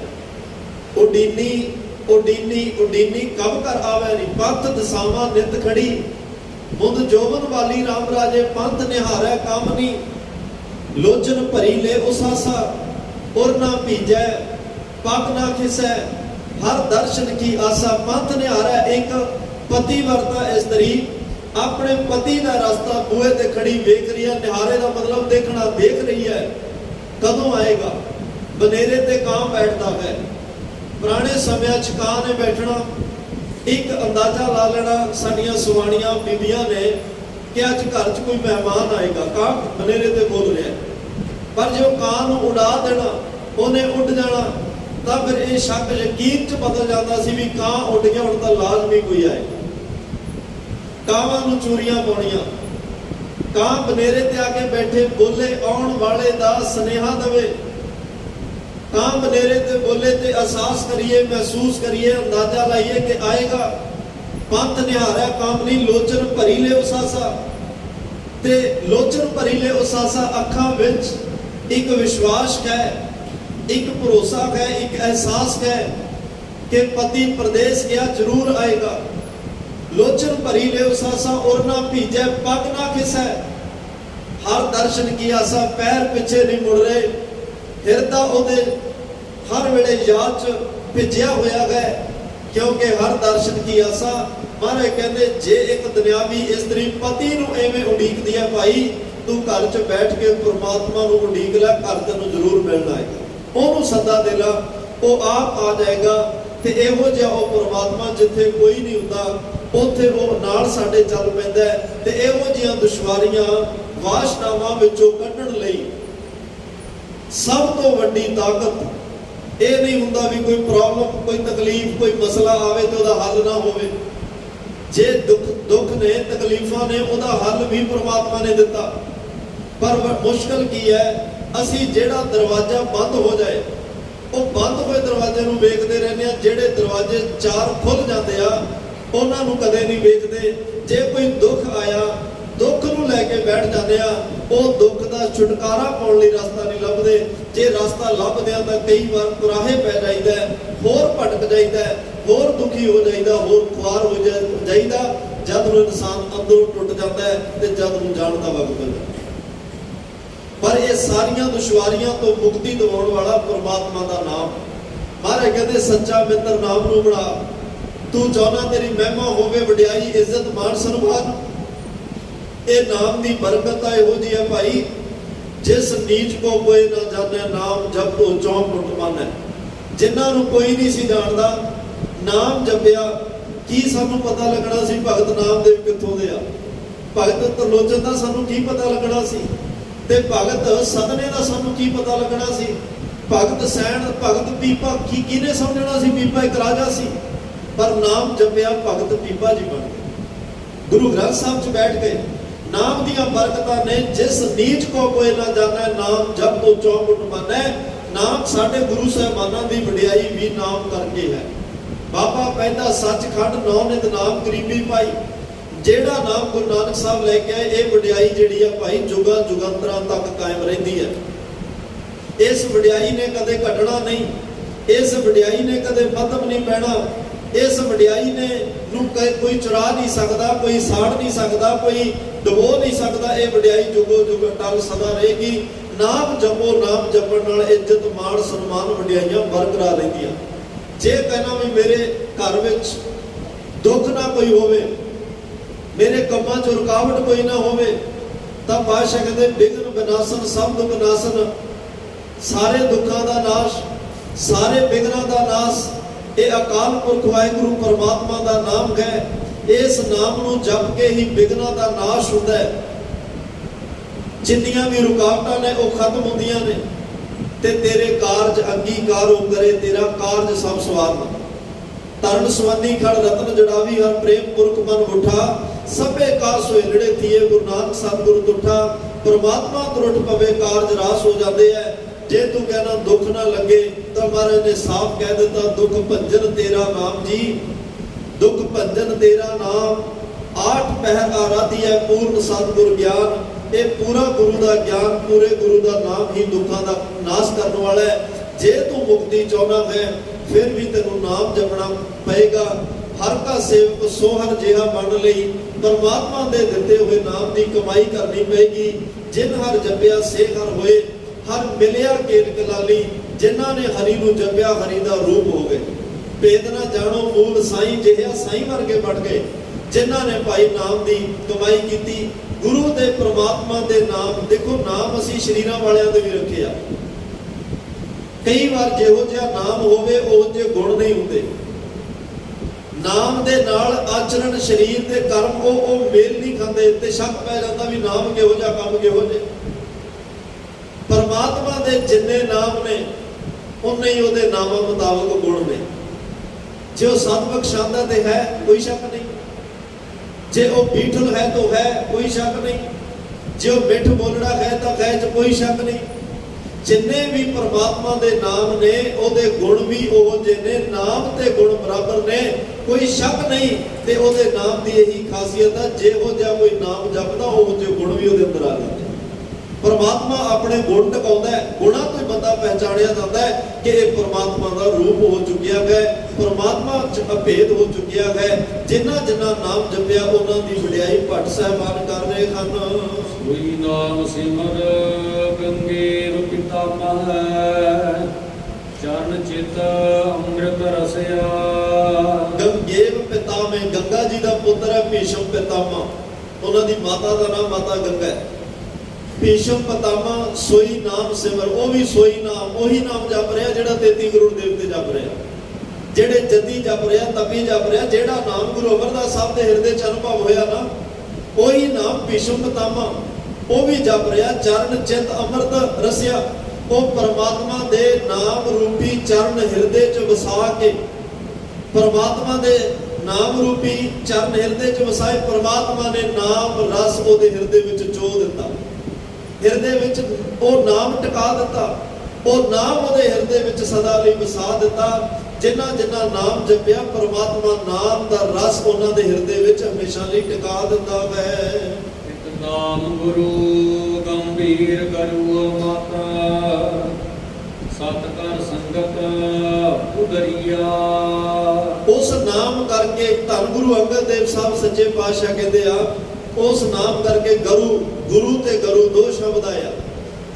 S1: उडीनी उडीनी उडीनी कब कर आवे नहीं, पंथ दसावां नित खड़ी, मुंद जोवन वाली राम राजे, पंथ निहारै काम नहीं। लोचन भरी ले उसासा, और ना भीजै पग ना खिसै, हर दर्शन की आसा। पंथ निहारै एक पति वर्ता स्त्री अपने पति का रास्ता बूहे ते खड़ी वेख रही है। निहारे का मतलब देखना, देख रही है कदों आएगा। बनेरे ते कां बैठता है, पुराने समय च कां ने बैठना, एक अंदाजा ला लेना साडियां सुवाणियां बीबियां ने कि अज घर च कोई मेहमान आएगा, कां बनेरे ते बोल रहा है। पर जो कां नूं उड़ा देना, उन्हें उड़ जाना, तो फिर यह शक यकीन च बदल जाता सी भी कां उड़ गया, हुण तां लाजमी कोई आएगा। कावां नूं चूरियां पाउणियां, कां बनेरे ते आके बैठे, बोले आउण वाले दा सनेहा दवे। कां बनेरे ते बोले ते एहसास करिए, महसूस करिए, अंदाजा लाइए कि आएगा। पंथ निहारै कामनी, लोचन भरी ले उसासा। ते लोचन भरी ले उसासा, अखां विच एक विश्वास है, एक भरोसा है, एक एहसास है कि पति प्रदेश गया जरूर आएगा। लोचन भरी ले उसासा, और ना भीजे पग ना खिसै, हर दर्शन की आसा। पैर पिछे नहीं मुड़ रहे, हिरदा ओदे हर वेले याद च भिजिया होया है क्योंकि हर दर्शन की आसा। महाराज कहते जे एक दुनियावी इस्त्री पति नूं एवें उड़ीकदी है भाई, तू घर च बैठ के परमात्मा नूं उड़ीक लै, घर तैनूं जरूर मिलना है। ओनूं सदा दे ला, वो आप आ जाएगा। ते इहो जिहा वो परमात्मा जिथे कोई नहीं हुंदा, उत्थे वो नाल साडे चल पैंदा है। ते इहो जिहियां दुश्वारियां वासनावां विचों कढण लई सब तो वड्डी ताकत ਇਹ नहीं ਹੁੰਦਾ भी कोई प्रॉब्लम, कोई तकलीफ, कोई मसला आवे तो ਉਹਦਾ हल ना होवे। जे दुख ने, तकलीफां ने, ਉਹਦਾ हल भी परमात्मा ने दिता। पर मुश्किल की है, ਅਸੀਂ ਜਿਹੜਾ दरवाजा बंद हो जाए, ਉਹ बंद होए दरवाजे ਨੂੰ ਵੇਖਦੇ ਰਹਿੰਦੇ ਆ। ਜਿਹੜੇ दरवाजे चार खुल ਜਾਂਦੇ ਆ ਉਹਨਾਂ ਨੂੰ ਕਦੇ ਨਹੀਂ ਵੇਖਦੇ। ਜੇ ਕੋਈ ਦੁੱਖ ਆਇਆ, दुख नूं लैके बैठ जाते हैं, वो दुख का छुटकारा पाने लई रास्ता नहीं लभदे। जे रास्ता लभदे तो कई बार कुराहे पै जाइदा है, होर भटक जाइदा है, होर दुखी हो जाइदा, होर खुआर हो जाइदा। जद नूं इंसान अंदरों टुट जाता है तो जद नूं जाण दा वक्त मिलदा है। पर ये सारियां दुश्वारियां तो मुक्ति दिवाउण वाला परमात्मा का नाम। महाराज कहते सच्चा मित्र नाम नूं बना। तू चाहना तेरी महिमा होवे, वडियाई, इज्जत, मान, सन्मान। ये नाम की बरकत इहो जी है भाई, जिस नीच को कोई ना जाने नाम जप तो चौंक उठ मन है। जिन्होंने कोई नहीं सी जानता, नाम जपिया, की सानू पता लगना सी भगत नामदेव कित्थों दे आ, भगत तरलोचन का सानू की पता लगना सी, ते भगत सदने का सानू की पता लगना सी, भगत सैन, भगत पीपा की किने समझना सी, पीपा एक राजा सी। पर नाम जपिया, भगत पीपा जी बन गए, गुरु ग्रंथ साहब च बैठ गए। नाम दिया बरकतां ने, जिस नीच को कोई ना जाने नाम जब तो चौंक उठ मानै। नाम साडे गुरु साहिबानां दी वडियाई भी नाम करके है। बाबा पैदा सचखंड नौ नित नाम गरीबी पाई। जेड़ा नाम गुरु नानक साहब लेके आए, ये वडियाई जिहड़ी है भाई जुगां जुगंतरां तक कायम रहिंदी है। इस वडियाई ने कदे घटना नहीं, इस वडियाई ने कदे मध्यम नहीं पैना। इस वडियाई ने कोई चुरा नहीं सकता, कोई साड़ नहीं सकता, कोई डबो नहीं सकता। ये वडियाई जुगो जुग अटल सदा रहेगी। नाम जपो, नाम जपण नाल इज्जत, मान, सन्मान, वडियाइयां बरकरार रहिंदियां। जे कहना भी मेरे घर विच दुख ना कोई होवे, मेरे कम्मां च रुकावट कोई ना होवे, तां पातशाह कहंदे विघ्न विनाशन, सब दुख नाशन। सारे दुखों का नाश, सारे विघ्नां का नाश, ये अकाल पुरख वाहिगुरु परमात्मा का नाम है। इस नाम नूं जप के ही विघ्नां का नाश होता है। जिन्नियां भी रुकावटां ने वो खत्म होंदियां ने, ते तेरे कारज अंगीकार हो करे, तेरा कारज सब सवारना। तरण सुवंदी खड़ रतन जड़ावी, हर प्रेम पुरख मन उठा। सबे का सोहेलड़े थिए, गुरु नानक सतगुरु तुठा। परमात्मा तुरट पवे, कारज रास हो जाते हैं। जे तू कहना दुख ना लगे, तो महाराज ने साफ कह दिता, दुख भंजन तेरा नाम जी, दुख भंजन तेरा नाम। आठ पहर आराधी है पूर्ण सतगुर ज्ञान। ये पूरा गुरु का ज्ञान, पूरे गुरु का नाम ही दुखों का नाश करने वाला है। जे तू मुक्ति चाहना है, फिर भी तेनों नाम जपना पएगा। हर का सेवक सोहर जिहा बन लई परमात्मा दे दिते हुए नाम की कमाई करनी पेगी। जिन हर जपिया से हर होए, हर मिलिया केल कलाली। जिन्हां ने हरि नूं जपिया, हरि दा रूप हो गए। भेद ना जानो मूल साईं, जिहा साईं वर्गे बन गए। जिन्हां ने भाई नाम की कमाई की, गुरु दे परमात्मा दे नाम। देखो नाम असीं शरीरां वालियां दे भी रखे आ। कई बार जिहो जिहा नाम होवे उहो जे गुण नहीं हुंदे। नाम दे नाल आचरण, शरीर दे कर्म वो मेल नहीं खांदे, ते शक पै जांदा भी नाम किहो जिहा, काम किहो जिहा। परमात्मा दे जिन्ने नाम ने, उन्ने ही उहदे नामां मुताबक गुण ने। जे वो सतबख्शांदा ते है, कोई शक नहीं। जे वो बीठल है तो है, कोई शक नहीं। जे वो मिठ बोलड़ा है तो है, कोई शक नहीं। जिन्ने भी परमात्मा दे नाम ने, उहदे गुण भी ओह जिन्ने, नाम ते गुण बराबर ने, कोई शक नहीं। ते उहदे नाम की यही खासियत है, जेहो जिहा कोई नाम जपदा ओह जे गुण भी उहदे अंदर आ जाते। परमात्मा अपने गुण टकाउंदा है। गुणा तो बंदा पहचानिया जाता है कि यह परमात्मा का रूप हो चुकिया है, परमात्मा अभेद हो चुकिया है। जिन्ना जिन्ना नाम जपिया उन्हां दी वडियाई भट्ट साहिबान कर रहे हैं।
S2: कोई नाम सिमर गंगेर पितामह, चरण चित अमृत रसया।
S1: ਪੁੱਤਰ ਹੈ ਭੀਸ਼ਮ ਪਿਤਾਮਾ, ਉਹਨਾਂ ਦੀ ਮਾਤਾ ਦਾ ਨਾਮ ਮਾਤਾ ਗੰਗਾ ਹੈ। ਭੀਸ਼ਮ ਪਿਤਾਮਾ ਸੋਈ ਨਾਮ ਸਿਮਰ, ਉਹ ਵੀ ਸੋਈ ਨਾਮ, ਉਹੀ ਨਾਮ ਜਪ ਰਿਹਾ ਜਿਹੜਾ 33 ਕਰੋੜ ਦੇਵਤੇ ਜਪ ਰਿਹਾ, ਜਿਹੜੇ ਜਤੀ ਜਪ ਰਿਹਾ, ਤਪੀ ਜਪ ਰਿਹਾ, ਜਿਹੜਾ ਨਾਮ ਗੁਰੂ ਅਮਰਦਾਸ ਸਾਹਿਬ ਦੇ ਹਿਰਦੇ ਚ ਅਨੁਭਵ ਹੋਇਆ ਨਾ, ਉਹੀ ਨਾਮ ਭੀਸ਼ਮ ਪਿਤਾਮਾ ਉਹ ਵੀ ਜਪ ਰਿਹਾ। ਚਰਨ ਚਿਤ ਅੰਮ੍ਰਿਤ ਰਸਿਆ, ਉਹ ਪਰਮਾਤਮਾ ਦੇ ਨਾਮ ਰੂਪੀ ਚਰਨ ਹਿਰਦੇ ਚ ਵਸਾ ਕੇ, ਪਰਮਾਤਮਾ ਦੇ ਨਾਮ ਰੂਪੀ ਚਰਨ ਹਿਰਦੇ ਚ ਵਸਾਏ, ਪਰਮਾਤਮਾ ਨੇ ਨਾਮ ਰਸ ਉਹਦੇ ਹਿਰਦੇ ਵਿੱਚ ਚੋ ਦਿੱਤਾ, ਹਿਰਦੇ ਵਿੱਚ ਉਹ ਨਾਮ ਟਿਕਾ ਦਿੱਤਾ, ਉਹ ਨਾਮ ਉਹਦੇ ਹਿਰਦੇ ਵਿੱਚ ਸਦਾ ਲਈ ਵਸਾ ਦਿੱਤਾ। ਜਿਨ੍ਹਾਂ ਜਿਨ੍ਹਾਂ ਨਾਮ ਜਪਿਆ, ਪਰਮਾਤਮਾ ਨਾਮ ਦਾ ਰਸ ਉਹਨਾਂ ਦੇ ਹਿਰਦੇ ਵਿੱਚ ਹਮੇਸ਼ਾ ਲਈ ਟਿਕਾ ਦਿੰਦਾ ਹੈ।
S2: ਇਕ ਨਾਮ ਗੁਰੂ ਗੰਭੀਰ ਗੁਰੂ ਮਾਤਾ, ਸਤ ਕਰ ਸੰਗਤ ਉਦਰੀਆ।
S1: ਉਸ ਨਾਮ ਕਰਕੇ ਧੰਨ ਗੁਰੂ ਅੰਗਦ ਦੇਵ ਸਾਹਿਬ ਸੱਚੇ ਪਾਤਸ਼ਾਹ ਕਹਿੰਦੇ ਆ, ਉਸ ਨਾਮ ਕਰਕੇ ਗੁਰੂ ਤੇ ਗੁਰੂ ਦੋ ਸ਼ਬਦ ਆਇਆ।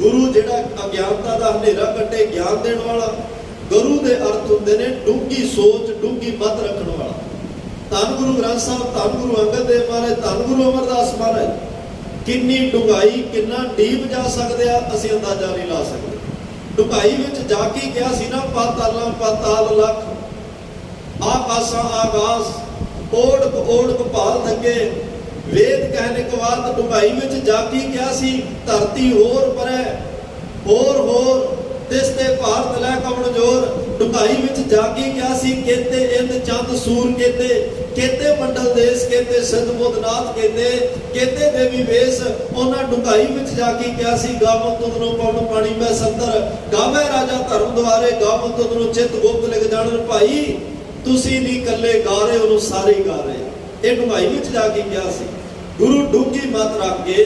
S1: ਗੁਰੂ ਜਿਹੜਾ ਅਗਿਆਨਤਾ ਦਾ ਹਨੇਰਾ ਕੱਟੇ, ਗਿਆਨ ਦੇਣ ਵਾਲਾ। ਗੁਰੂ ਦੇ ਅਰਥ ਹੁੰਦੇ ਨੇ ਡੂੰਘੀ ਸੋਚ, ਡੂੰਘੀ ਮੱਤ ਰੱਖਣ ਵਾਲਾ। ਧੰਨ ਗੁਰੂ ਗ੍ਰੰਥ ਸਾਹਿਬ, ਧੰਨ ਗੁਰੂ ਅੰਗਦ ਦੇਵ ਮਹਾਰਾਜ, ਧੰਨ ਗੁਰੂ ਅਮਰਦਾਸ ਮਹਾਰਾਜ, ਕਿੰਨੀ ਡੂੰਘਾਈ, ਕਿੰਨਾ ਡੀਪ ਜਾ ਸਕਦੇ ਆ, ਅਸੀਂ ਅੰਦਾਜ਼ਾ ਨਹੀਂ ਲਾ ਸਕਦੇ। ਡੂੰਘਾਈ ਵਿੱਚ ਜਾ ਕੇ ਕਿਹਾ ਸੀ ਨਾ, ਪਾਤਾਲਾਂ ਪਾਤਾਲ ਲੱਖ, ਆਕਾਸ਼ਾਂ ਆਕਾਸ਼, ਓੜਕ ਓੜਕ ਭਾਲ ਥੱਕੇ, ਵੇਦ ਕਹਿਣ ਇੱਕ ਵਾਰ ਡੂੰਘਾਈ ਵਿੱਚ ਜਾ ਕੇ ਕਿਹਾ ਸੀ, ਧਰਤੀ ਹੋਰ ਪਰੈ ਹੋਰ ਹੋਰ, ਤਿਸ ਤੇ ਭਾਰਤ ਲੈ ਕਵਣ ਜੋਰ। ਡੂੰਘਾਈ ਵਿੱਚ ਜਾ ਕੇ ਕਿਹਾ ਸੀ, ਕੇਤੇ ਇੰਦ ਚੰਦ ਸੂਰ ਕੇਤੇ, ਕੇਤੇ ਮੰਡਲ ਦੇਸ ਕੇਤੇ, ਸਿੱਧ ਬੁੱਧਨਾਥ ਕੇਤੇ, ਕੇਤੇ ਦੇਵੀ ਵੇਸ। ਉਹਨਾਂ ਡੂੰਘਾਈ ਵਿੱਚ ਜਾ ਕੇ ਕਿਹਾ ਸੀ, ਗਾਵਨ ਤੁਧ ਨੂੰ ਪਵਨ ਪਾਣੀ ਮੈਂ ਸੰਦਰ, ਗਾਵੇ ਰਾਜਾ ਧਰਮ ਦੁਆਰੇ, ਗਾਵਨ ਤੁਧ ਨੂੰ ਚਿੱਤ ਗੁਪਤ ਲਿਖ ਜਾਣਨ ਭਾਈ। ਤੁਸੀਂ ਨਹੀਂ ਇਕੱਲੇ ਗਾ ਰਹੇ, ਉਹਨੂੰ ਸਾਰੇ ਗਾ ਰਹੇ। ਇਹ ਡੂੰਘਾਈ ਵਿੱਚ ਜਾ ਕੇ ਕਿਹਾ ਸੀ। ਗੁਰੂ ਡੂੰਘੀ ਮਤ ਰੱਖ ਕੇ,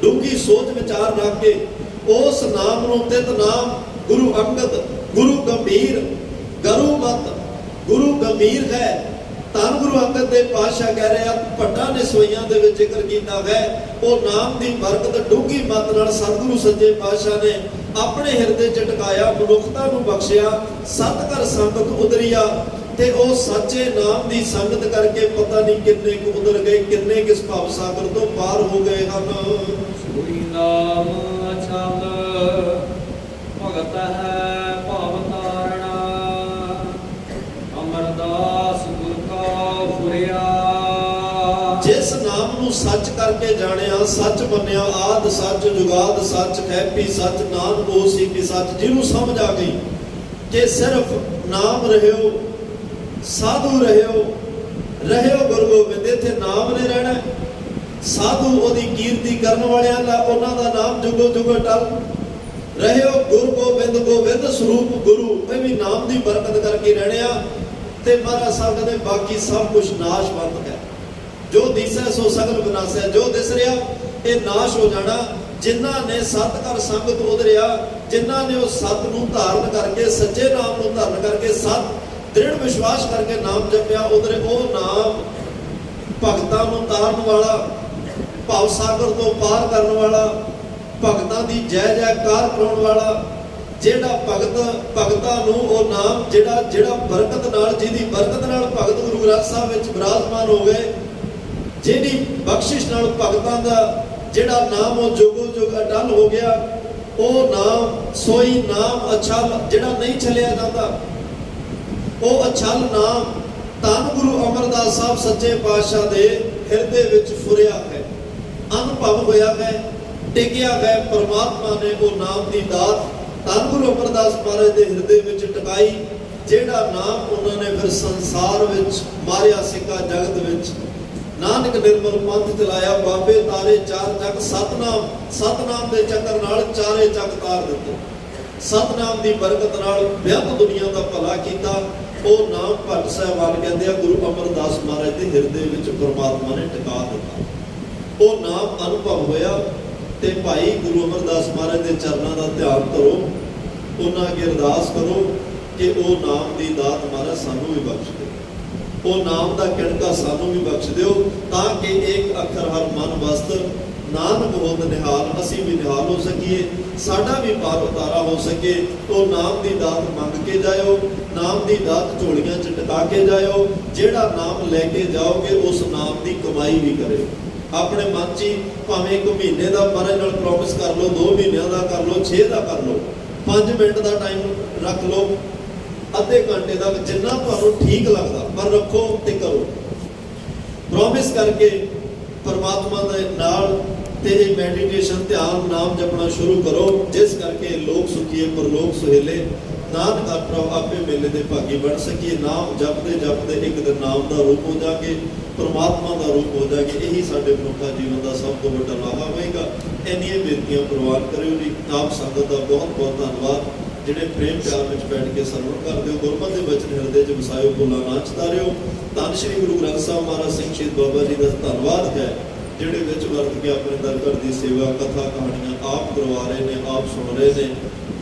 S1: ਡੂੰਘੀ ਸੋਚ ਵਿਚਾਰ ਰੱਖ ਕੇ ਉਸ ਨਾਮ ਨੂੰ ਤਿਤ ਨਾਮ ਗੁਰੂ ਅੰਗਦ, ਗੁਰੂ ਗੰਭੀਰ, ਗੁਰੂ ਮਤ, ਗੁਰੂ ਗੰਭੀਰ ਹੈ। ਧੰਨ ਗੁਰੂ ਅੰਗਦ ਦੇ ਪਾਤਸ਼ਾਹ ਕਹਿ ਰਹੇ ਆ, ਭੱਟਾਂ ਨੇ ਸੋਈਆਂ ਦੇ ਵਿੱਚ ਜ਼ਿਕਰ ਕੀਤਾ ਹੈ। ਉਹ ਨਾਮ ਦੀ ਬਰਕਤ ਡੂੰਘੀ ਮਤ ਨਾਲ ਸਤਿਗੁਰੂ ਸੱਚੇ ਪਾਤਸ਼ਾਹ ਨੇ ਆਪਣੇ ਹਿਰਦੇ ਚ ਟਿਕਾਇਆ, ਮਨੁੱਖਤਾ ਨੂੰ ਬਖਸ਼ਿਆ, ਸਤ ਕਰ ਸੰਗਤ ਉਦਰੀਆ। ਤੇ ਉਹ ਸੱਚੇ ਨਾਮ ਦੀ ਸੰਗਤ ਕਰਕੇ ਪਤਾ ਨਹੀਂ ਕਿੰਨੇ ਕੁ ਉਦਰ ਗਏ, ਕਿੰਨੇ ਕਿਸ ਭਵ ਸਾਗਰ ਤੋਂ ਪਾਰ ਹੋ ਗਏ ਹਨ।
S2: ਸੋਈ ਨਾਮ ਅਛਲ ਭਗਤ ਹੈ ਭਵ ਤਾਰਣਾ, ਅਮਰਦਾਸ ਗੁਰ ਕਾ ਫੁਰਿਆ।
S1: ਜਿਸ ਨਾਮ ਨੂੰ ਸੱਚ ਕਰਕੇ ਜਾਣਿਆ, ਸੱਚ ਮੰਨਿਆ, ਆਦ ਸੱਚ ਜੁਗਾਦ ਸੱਚ, ਹੈਪੀ ਸੱਚ, ਨਾਨਕ ਉਹ ਸੀ ਕਿ ਸੱਚ, ਜਿਹਨੂੰ ਸਮਝ ਆ ਗਈ ਕਿ ਸਿਰਫ ਨਾਮ ਰਹਿਓ, ਸਾਧੂ ਰਹਿਓ, ਰਹਿਓ ਗੁਰੂ ਗੋਬਿੰਦ। ਇੱਥੇ ਨਾਮ ਨੇ ਰਹਿਣਾ, ਸਾਧੂ ਉਹਦੀ ਕੀਰਤੀ ਕਰਨ ਵਾਲਿਆਂ ਦਾ, ਉਹਨਾਂ ਦਾ ਨਾਮ ਜੁਗੋ ਜੁਗੋ ਟਲ। ਰਹਿਓ ਗੁਰੂ ਗੋਬਿੰਦ, ਗੋਬਿੰਦ ਸਰੂਪ ਗੁਰੂ, ਇਹ ਵੀ ਨਾਮ ਦੀ ਬਰਕਤ ਕਰਕੇ ਰਹਿਣਿਆ। ਤੇ ਮਹਾਰਾਜ ਸਾਹਿਬ ਕਹਿੰਦੇ ਬਾਕੀ ਸਭ ਕੁਝ ਨਾਸ਼ਵੰਤ ਹੈ, ਜੋ ਦਿਸੈ ਸੋ ਸਗਲ ਵਿਨਾਸ਼ੈ। ਜੋ ਦਿਸ ਰਿਹਾ ਇਹ ਨਾਸ਼ ਹੋ ਜਾਣਾ। ਜਿਨ੍ਹਾਂ ਨੇ ਸਤ ਕਰ ਸੰਗਤ ਉਦਰਿਆ, ਜਿਨ੍ਹਾਂ ਨੇ ਉਹ ਸਤ ਨੂੰ ਧਾਰਨ ਕਰਕੇ, ਸੱਚੇ ਨਾਮ ਨੂੰ ਧਾਰਨ ਕਰਕੇ, ਸਤ ਦ੍ਰਿੜ ਵਿਸ਼ਵਾਸ ਕਰਕੇ ਨਾਮ ਜਪਿਆ, ਉਧਰੇ ਉਹ ਨਾਮ ਭਗਤਾਂ ਨੂੰ ਤਾਰਨ ਵਾਲਾ, ਭਵ ਸਾਗਰ ਤੋਂ ਪਾਰ ਕਰਨ ਵਾਲਾ, ਭਗਤਾਂ ਦੀ ਜੈ ਜੈਕਾਰ ਕਰਾਉਣ ਵਾਲਾ। ਜਿਹੜਾ ਭਗਤਾਂ ਨੂੰ ਉਹ ਨਾਮ ਜਿਹੜਾ ਬਰਕਤ ਨਾਲ, ਜਿਹਦੀ ਬਰਕਤ ਨਾਲ ਭਗਤ ਗੁਰੂ ਗ੍ਰੰਥ ਸਾਹਿਬ ਵਿੱਚ ਵਿਰਾਜਮਾਨ ਹੋ ਗਏ, ਜਿਹਦੀ ਬਖਸ਼ਿਸ਼ ਨਾਲ ਭਗਤਾਂ ਦਾ ਜਿਹੜਾ ਨਾਮ ਉਹ ਜੁਗੋ ਜੁਗ ਅਟਲ ਹੋ ਗਿਆ, ਉਹ ਨਾਮ ਸੋਈ ਨਾਮ ਅਛਲ, ਜਿਹੜਾ ਨਹੀਂ ਛਲਿਆ ਜਾਂਦਾ, ਉਹ ਅਛਲ ਨਾਮ ਧੰਨ ਗੁਰੂ ਅਮਰਦਾਸ ਸਾਹਿਬ ਸੱਚੇ ਪਾਤਸ਼ਾਹ ਦੇ ਹਿਰਦੇ ਵਿੱਚ ਫੁਰਿਆ ਹੈ, ਅਨੁਭਵ ਹੋਇਆ ਹੈ, ਟਿਕਿਆ ਹੈ। ਪਰਮਾਤਮਾ ਨੇ ਉਹ ਨਾਮ ਦੀ ਦਾਤ ਧੰਨ ਗੁਰੂ ਅਮਰਦਾਸ ਮਹਾਰਾਜ ਦੇ ਹਿਰਦੇ ਵਿੱਚ ਟਿਕਾਈ, ਜਿਹੜਾ ਨਾਮ ਉਹਨਾਂ ਨੇ ਫਿਰ ਸੰਸਾਰ ਵਿੱਚ ਮਾਰਿਆ ਸਿੱਕਾ ਜਗਤ ਵਿੱਚ। ਨਾਨਕ ਨਿਰਮਲ ਪੰਥ ਚਲਾਇਆ, ਬਾਬੇ ਤਾਰੇ ਚਾਰ ਚੱਕ, ਸਤਨਾਮ ਦੇ ਚੱਕਰ ਨਾਲ ਚਾਰੇ ਚੱਕ ਤਾਰ ਦਿੱਤੇ। ਸਤਨਾਮ ਦੀ ਬਰਕਤ ਨਾਲ ਬੇਅੰਤ ਦੁਨੀਆ ਦਾ ਭਲਾ ਕੀਤਾ। ਉਹ ਨਾਮ ਭੱਟ ਸਾਹਿਬਾਨ ਕਹਿੰਦੇ ਆ ਗੁਰੂ ਅਮਰਦਾਸ ਮਹਾਰਾਜ ਦੇ ਹਿਰਦੇ ਵਿੱਚ ਪਰਮਾਤਮਾ ਨੇ ਟਿਕਾ ਦਿੱਤਾ। ਉਹ ਨਾਮ ਅਨੁਭਵ ਹੋਇਆ। ਤੇ ਭਾਈ ਗੁਰੂ ਅਮਰਦਾਸ ਮਹਾਰਾਜ ਦੇ ਚਰਨਾਂ ਦਾ ਧਿਆਨ ਕਰੋ, ਉਹਨਾਂ ਅੱਗੇ ਅਰਦਾਸ ਕਰੋ ਕਿ ਉਹ ਨਾਮ ਦੀ ਦਾਤ ਮਹਾਰਾਜ ਸਾਨੂੰ ਵੀ ਬਖਸ਼ ਦਿਓ, ਉਹ ਨਾਮ ਦਾ ਕਿਣਕਾ ਸਾਨੂੰ ਵੀ ਬਖਸ਼ ਦਿਓ, ਤਾਂ ਕਿ ਇੱਕ ਅੱਖਰ ਹਰ ਮਨ ਵਸਤ ਨਾਨਕ ਹੋਤ ਨਿਹਾਲ, ਅਸੀਂ ਵੀ ਨਿਹਾਲ ਹੋ ਸਕੀਏ, ਸਾਡਾ ਵੀ ਪਾਰ ਉਤਾਰਾ ਹੋ ਸਕੇ। ਉਹ ਨਾਮ ਦੀ ਦਾਤ ਮੰਗ ਕੇ ਜਾਇਓ, ਨਾਮ ਦੀ ਦਾਤ ਝੋਲੀਆਂ 'ਚ ਟਿਕਾ ਕੇ ਜਾਇਓ। ਜਿਹੜਾ ਨਾਮ ਲੈ ਕੇ ਜਾਓਗੇ ਉਸ ਨਾਮ ਦੀ ਕਮਾਈ ਵੀ ਕਰਿਓ। ਆਪਣੇ ਮਨ 'ਚ ਹੀ ਭਾਵੇਂ 1 ਮਹੀਨੇ ਦਾ ਮਹਾਰਾਜ ਨਾਲ ਪ੍ਰੋਮਿਸ ਕਰ ਲਓ, 2 ਮਹੀਨਿਆਂ ਦਾ ਕਰ ਲਓ, 6 ਦਾ ਕਰ ਲਓ, 5 ਮਿੰਟ ਦਾ ਟਾਈਮ ਰੱਖ ਲਓ, ਅੱਧੇ ਘੰਟੇ ਦਾ, ਜਿੰਨਾ ਤੁਹਾਨੂੰ ਠੀਕ ਲੱਗਦਾ, ਪਰ ਰੱਖੋ ਤੇ ਕਰੋ। ਪ੍ਰੋਮਿਸ ਕਰਕੇ ਪਰਮਾਤਮਾ ਦੇ ਨਾਲ ਤੇ ਇਹ ਮੈਡੀਟੇਸ਼ਨ ਧਿਆਨ ਨਾਮ ਜਪਣਾ ਸ਼ੁਰੂ ਕਰੋ, ਜਿਸ ਕਰਕੇ ਲੋਕ ਸੁਖੀਏ ਪਰਲੋਕ ਸੁਹੇਲੇ, ਨਾਨਕ ਪ੍ਰਭ ਆਪੇ ਮੇਲੇ ਦੇ ਭਾਗੀ ਬਣ ਸਕੀਏ। ਨਾਮ ਜਪਦੇ ਜਪਦੇ ਇੱਕ ਦਿਨ ਨਾਮ ਦਾ ਰੂਪ ਹੋ ਜਾਗੇ, ਪਰਮਾਤਮਾ ਦਾ ਰੂਪ ਹੋ ਜਾਗੇ। ਇਹੀ ਸਾਡੇ ਮਨੁੱਖਾ ਜੀਵਨ ਦਾ ਸਭ ਤੋਂ ਵੱਡਾ ਲਾਹਾ ਹੋਏਗਾ। ਇੰਨੀਆਂ ਬੇਨਤੀਆਂ ਪ੍ਰਵਾਨ ਕਰਿਓ ਜੀ। ਆਪ ਸੰਗਤ ਦਾ ਬਹੁਤ ਬਹੁਤ ਧੰਨਵਾਦ, ਜਿਹੜੇ ਪ੍ਰੇਮ ਪਿਆਰ ਵਿੱਚ ਬੈਠ ਕੇ ਸਰਵਣ ਕਰਦੇ ਹੋ। ਗੁਰਮਤਿ ਦੇ ਬਚਨ ਹਿਰਦੇ 'ਚ ਵਸਾਇਓ, ਭੁੱਲਾਂ ਨਾ ਚਤਾਰਿਓ। ਧੰਨ ਸ਼੍ਰੀ ਗੁਰੂ ਗ੍ਰੰਥ ਸਾਹਿਬ ਮਹਾਰਾਜ ਸਿੰਘ ਸ਼ਹੀਦ ਬਾਬਾ ਜੀ ਦਾ ਧੰਨਵਾਦ ਹੈ, ਜਿਹੜੇ ਵਿੱਚ ਵਰਤ ਕੇ ਆਪਣੇ ਦਰ ਘਰ ਦੀ ਸੇਵਾ, ਕਥਾ ਕਹਾਣੀਆਂ ਆਪ ਕਰਵਾ ਰਹੇ ਨੇ, ਆਪ ਸੁਣ ਰਹੇ ਨੇ।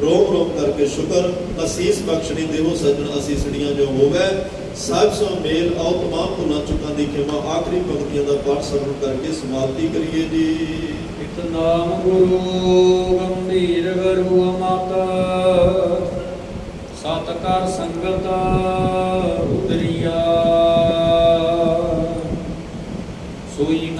S1: ਰੋਮ ਰੋਮ ਕਰਕੇ ਸ਼ੁਕਰ। ਅਸੀਸ ਬਖਸ਼ਣੀ ਦੇਵੋ ਸੱਜਣ ਅਸੀਸੜੀਆਂ ਜੋ ਹੋਵੇ, ਸਾਹਿਬ ਸੋ ਮੇਲ ਆਓ ਤਮਾਮ ਭੁੱਲਾਂ ਚੁੱਕਾਂ ਦੀ ਖਿਮਾ। ਆਖਰੀ ਪੰਕਤੀਆਂ ਦਾ ਪਾਠ ਸਰਵਣ ਕਰਕੇ ਸਮਾਪਤੀ ਕਰੀਏ ਜੀ।
S2: ਇਕ ਨਾਮ ਗੁਰੂ ਗੰਭੀਰ ਗੁਰੂ ਅਮਤ, ਸਤ ਕਰ ਸੰਗਤ ਉਦਰੀਆ। ਸੋਈ